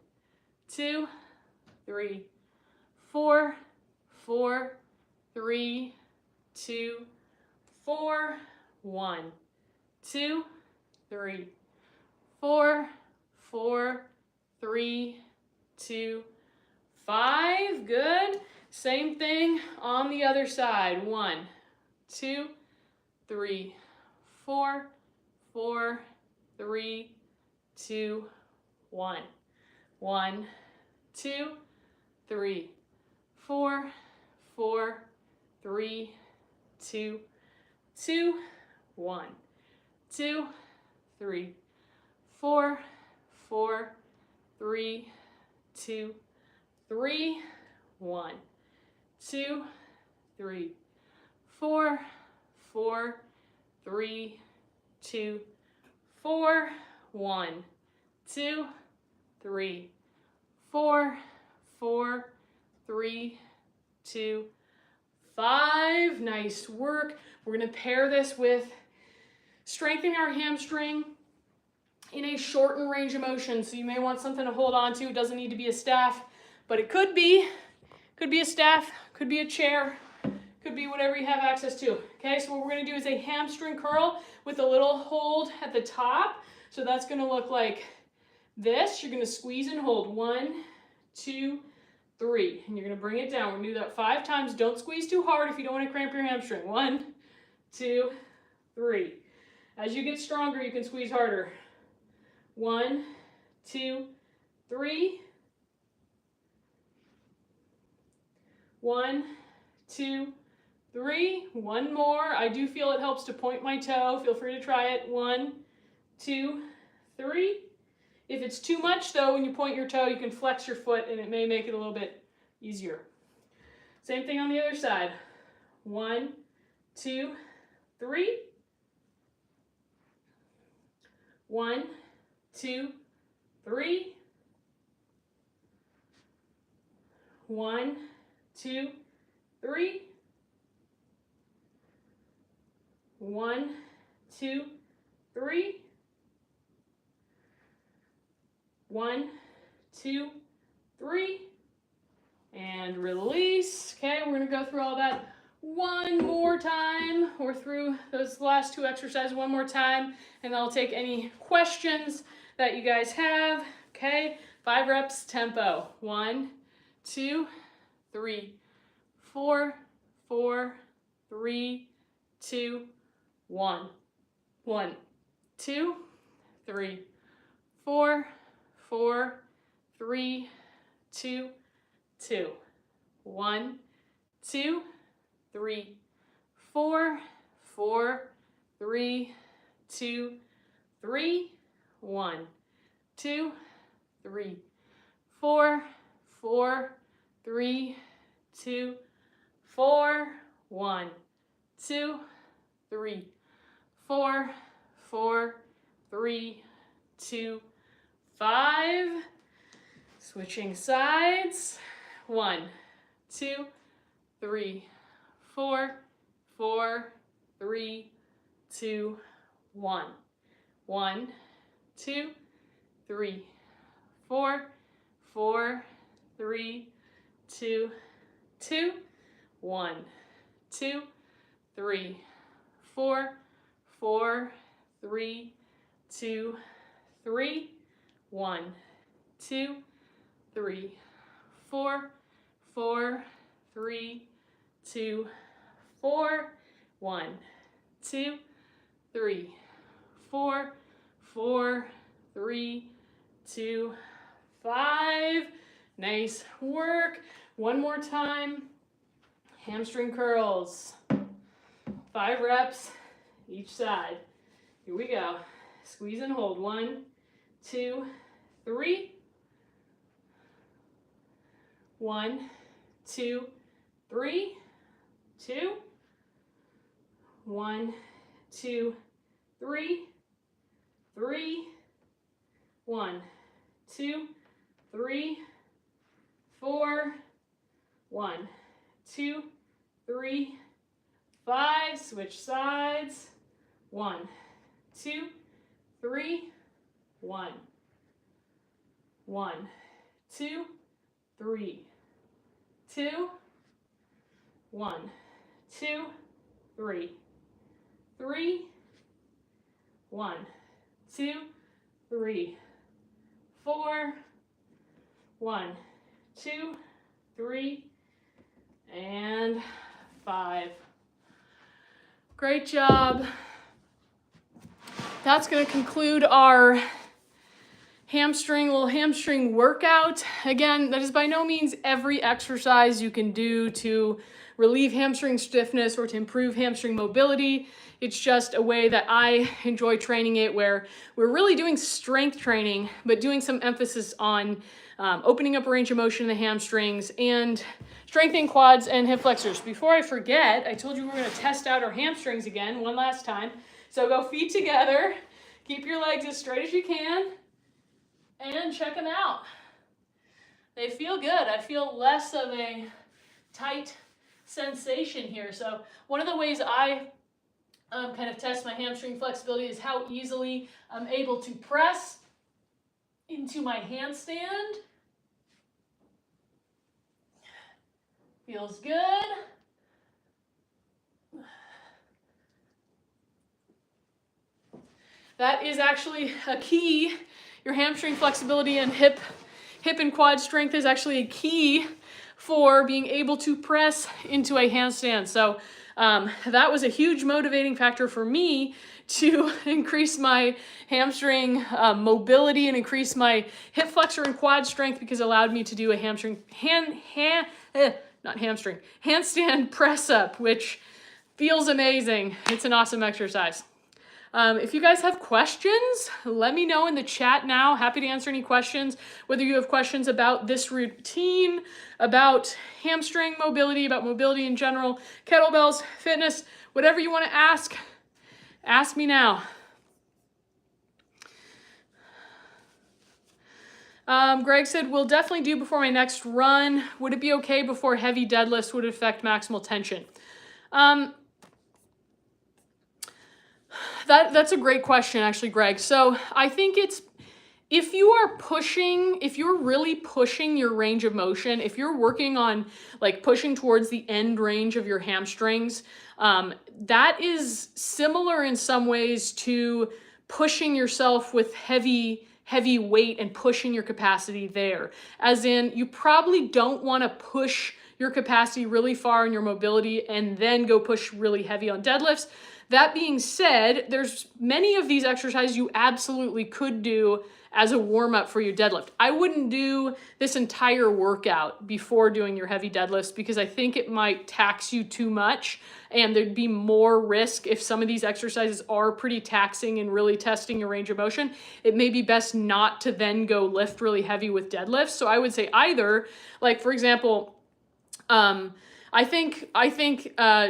2, 3, 4, 4, 3, 2, 4, 1. 2, 3, 4, 4, 3, 2, 5. Good. Same thing on the other side. 1, 2, 3, 4, 4, 3, 2, 1. 1, 2, 3, 4, 4, 3, 2, 2, 1. 2, 3, 4, 4, 3, 2, 3, 1. 2, 3, 4, 4, 3, 2, 4, 1. 2, 3, 4, 4, 3, 2, 5. Nice work. We're going to pair this with strengthening our hamstring in a shortened range of motion. So you may want something to hold on to. It doesn't need to be a staff, but it could be a staff, could be a chair, could be whatever you have access to. Okay, so what we're going to do is a hamstring curl with a little hold at the top. So that's going to look like this. You're going to squeeze and hold. 1, 2, 3. And you're going to bring it down. We're going to do that 5 times. Don't squeeze too hard if you don't want to cramp your hamstring. 1, 2, 3. As you get stronger, you can squeeze harder. 1, 2, 3. 1, 2, 3. One more. I do feel it helps to point my toe. Feel free to try it. 1, 2, 3. If it's too much though, when you point your toe, you can flex your foot and it may make it a little bit easier. Same thing on the other side. 1, 2, 3. 1, 2, 3. 1, 2, 3. 1, 2, 3. 1, 2, 3. And release. Okay, we're going to go through all that one more time, or through those last 2 exercises one more time, and I'll take any questions that you guys have. Okay, 5 reps tempo. 1, 2, 3, 4, 4, 3, 2, 1. 1, 2, 3, 4, 4, 3, 2, 2. 1, 2, 3, 4, 4, 3, 2, 3. 1, 2, 3, 4, 4, 3, 2, 4. 1, 2, 3, 4, 4, 3, 2, 5. Switching sides. 1, 2, 3, 4, 4, 3, 2, 1. 1, 2, 3, 4, 4, 3, 2, 2. 1, 2, 3, 4, 4, 3, 2, 3. 1, 2, 3, 4, 4, 3, 2, 4. 1, 2, 3, 4, 4, 3, 2, 5. Nice work. One more time. Hamstring curls. 5 reps each side. Here we go. Squeeze and hold. 1, 2, 3. 1, 2, 3. 2. 1, 2, 3. 3. 1, 2, 3. 4. 1, 2, 3. 5. Switch sides. 1, 2, 3. 1. 1, 2, 3. 2. 1, 2, 3. 3. 1, 2, 3. 4. 1, 2, 3. And 5. Great job. That's going to conclude our little hamstring workout. Again, that is by no means every exercise you can do to relieve hamstring stiffness or to improve hamstring mobility. It's just a way that I enjoy training it, where we're really doing strength training, but doing some emphasis on opening up a range of motion in the hamstrings and strengthening quads and hip flexors. Before I forget, I told you we're going to test out our hamstrings again one last time. So go feet together, keep your legs as straight as you can, and check them out. They feel good. I feel less of a tight sensation here. So one of the ways I kind of test my hamstring flexibility is how easily I'm able to press into my handstand. Feels good. That is actually a key. Your hamstring flexibility and hip and quad strength is actually a key for being able to press into a handstand. So that was a huge motivating factor for me to increase my hamstring mobility and increase my hip flexor and quad strength, because it allowed me to do a handstand press up, which feels amazing. It's an awesome exercise. If you guys have questions, let me know in the chat now. Happy to answer any questions, whether you have questions about this routine, about hamstring mobility, about mobility in general, kettlebells, fitness, whatever you want to ask me now. Greg said, we'll definitely do before my next run. Would it be okay before heavy deadlifts would affect maximal tension? That's a great question, actually, Greg. So I think if you're really pushing your range of motion, if you're working on like pushing towards the end range of your hamstrings, that is similar in some ways to pushing yourself with heavy weight and pushing your capacity there. As in, you probably don't want to push your capacity really far in your mobility and then go push really heavy on deadlifts. That being said, there's many of these exercises you absolutely could do as a warm-up for your deadlift. I wouldn't do this entire workout before doing your heavy deadlifts because I think it might tax you too much and there'd be more risk if some of these exercises are pretty taxing and really testing your range of motion. It may be best not to then go lift really heavy with deadlifts. So I would say either, like for example, I think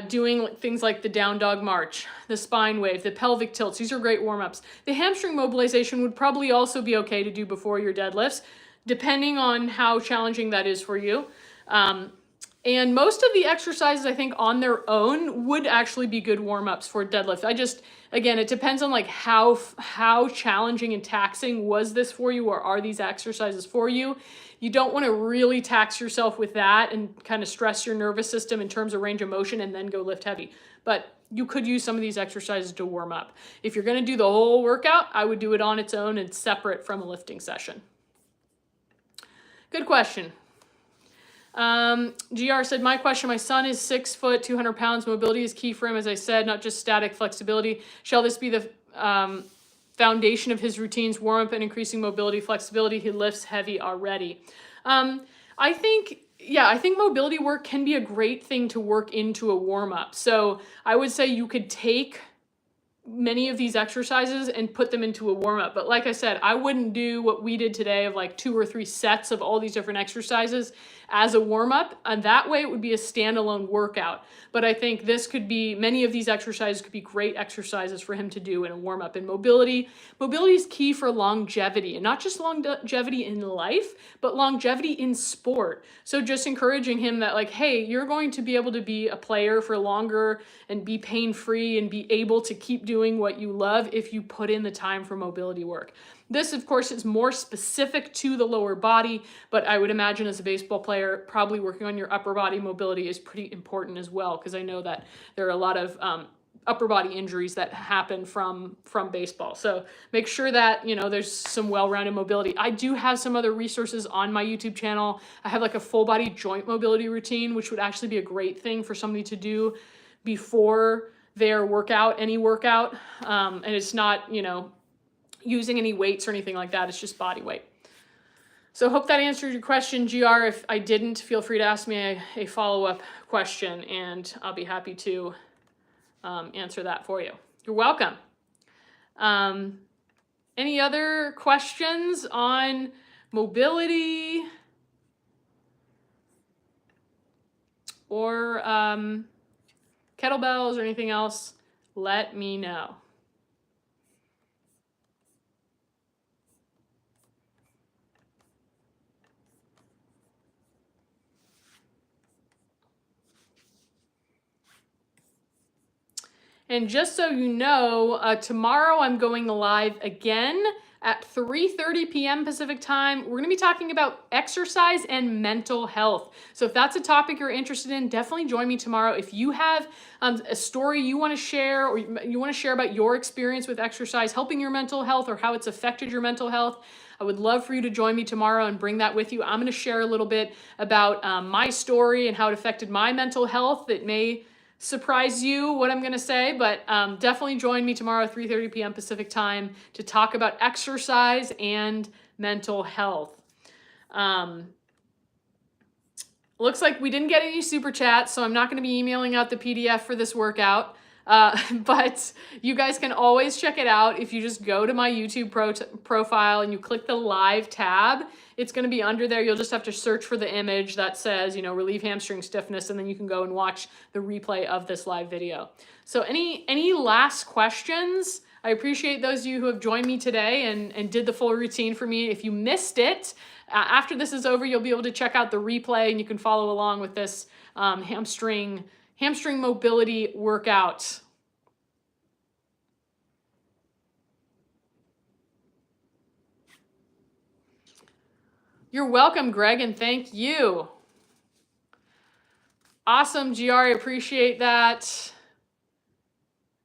doing things like the down dog march, the spine wave, the pelvic tilts, these are great warm-ups. The hamstring mobilization would probably also be okay to do before your deadlifts, depending on how challenging that is for you. And most of the exercises, I think, on their own would actually be good warm-ups for deadlift. Again, it depends on like how challenging and taxing was this for you, or are these exercises for you. You don't want to really tax yourself with that and kind of stress your nervous system in terms of range of motion and then go lift heavy. But you could use some of these exercises to warm up. If you're going to do the whole workout, I would do it on its own and separate from a lifting session. Good question. GR said, my question, my son is 6 foot, 200 pounds. Mobility is key for him, as I said, not just static flexibility. Shall this be the foundation of his routines, warm up and increasing mobility, flexibility? He lifts heavy already. I think mobility work can be a great thing to work into a warm up. So I would say you could take many of these exercises and put them into a warm-up. But like I said, I wouldn't do what we did today of like 2 or 3 sets of all these different exercises as a warm-up. And that way it would be a standalone workout. But I think many of these exercises could be great exercises for him to do in a warm-up. And mobility is key for longevity, and not just longevity in life, but longevity in sport. So just encouraging him that like, hey, you're going to be able to be a player for longer and be pain-free and be able to keep doing what you love if you put in the time for mobility work. This, of course, is more specific to the lower body, but I would imagine as a baseball player, probably working on your upper body mobility is pretty important as well, because I know that there are a lot of upper body injuries that happen from baseball. So make sure that, there's some well-rounded mobility. I do have some other resources on my YouTube channel. I have like a full body joint mobility routine, which would actually be a great thing for somebody to do before their workout, any workout. And it's not, using any weights or anything like that. It's just body weight. So hope that answered your question, GR. If I didn't, feel free to ask me a follow-up question and I'll be happy to answer that for you. You're welcome. Any other questions on mobility or kettlebells or anything else? Let me know. And just so you know, tomorrow I'm going live again at 3:30 p.m. Pacific time. We're going to be talking about exercise and mental health. So if that's a topic you're interested in, definitely join me tomorrow. If you have a story you want to share, or you want to share about your experience with exercise helping your mental health or how it's affected your mental health, I would love for you to join me tomorrow and bring that with you. I'm going to share a little bit about my story and how it affected my mental health. It may surprise you what I'm going to say, but definitely join me tomorrow at 3:30 p.m. Pacific time to talk about exercise and mental health. Looks like we didn't get any super chats, so I'm not going to be emailing out the PDF for this workout. But you guys can always check it out if you just go to my YouTube profile and you click the live tab. It's going to be under there. You'll just have to search for the image that says, you know, relieve hamstring stiffness, and then you can go and watch the replay of this live video. So any last questions? I appreciate those of you who have joined me today and did the full routine for me. If you missed it, after this is over, you'll be able to check out the replay and you can follow along with this hamstring mobility workout. You're welcome, Greg, and thank you. Awesome, GR, I appreciate that.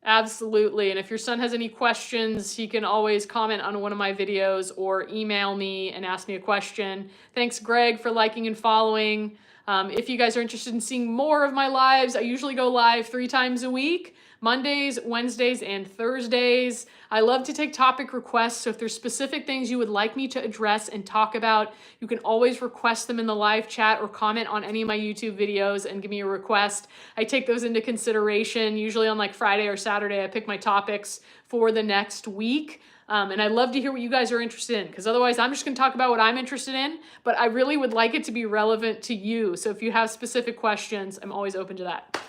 Absolutely. And if your son has any questions, he can always comment on one of my videos or email me and ask me a question. Thanks, Greg, for liking and following. If you guys are interested in seeing more of my lives, I usually go live 3 times a week, Mondays, Wednesdays, and Thursdays. I love to take topic requests, so if there's specific things you would like me to address and talk about, you can always request them in the live chat or comment on any of my YouTube videos and give me a request. I take those into consideration. Usually on like Friday or Saturday, I pick my topics for the next week. And I'd love to hear what you guys are interested in, because otherwise I'm just going to talk about what I'm interested in, but I really would like it to be relevant to you. So if you have specific questions, I'm always open to that.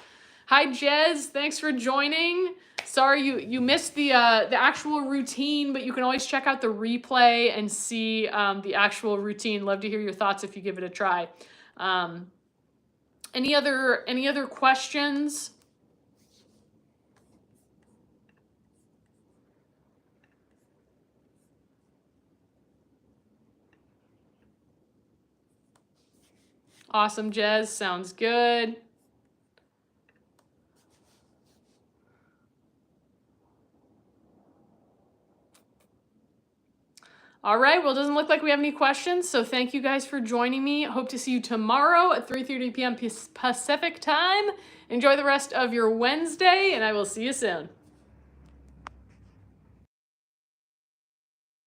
Hi, Jez. Thanks for joining. Sorry you missed the actual routine, but you can always check out the replay and see the actual routine. Love to hear your thoughts if you give it a try. Any other questions? Awesome, Jez. Sounds good. All right, well, it doesn't look like we have any questions, so thank you guys for joining me. Hope to see you tomorrow at 3:30 p.m. Pacific time. Enjoy the rest of your Wednesday, and I will see you soon.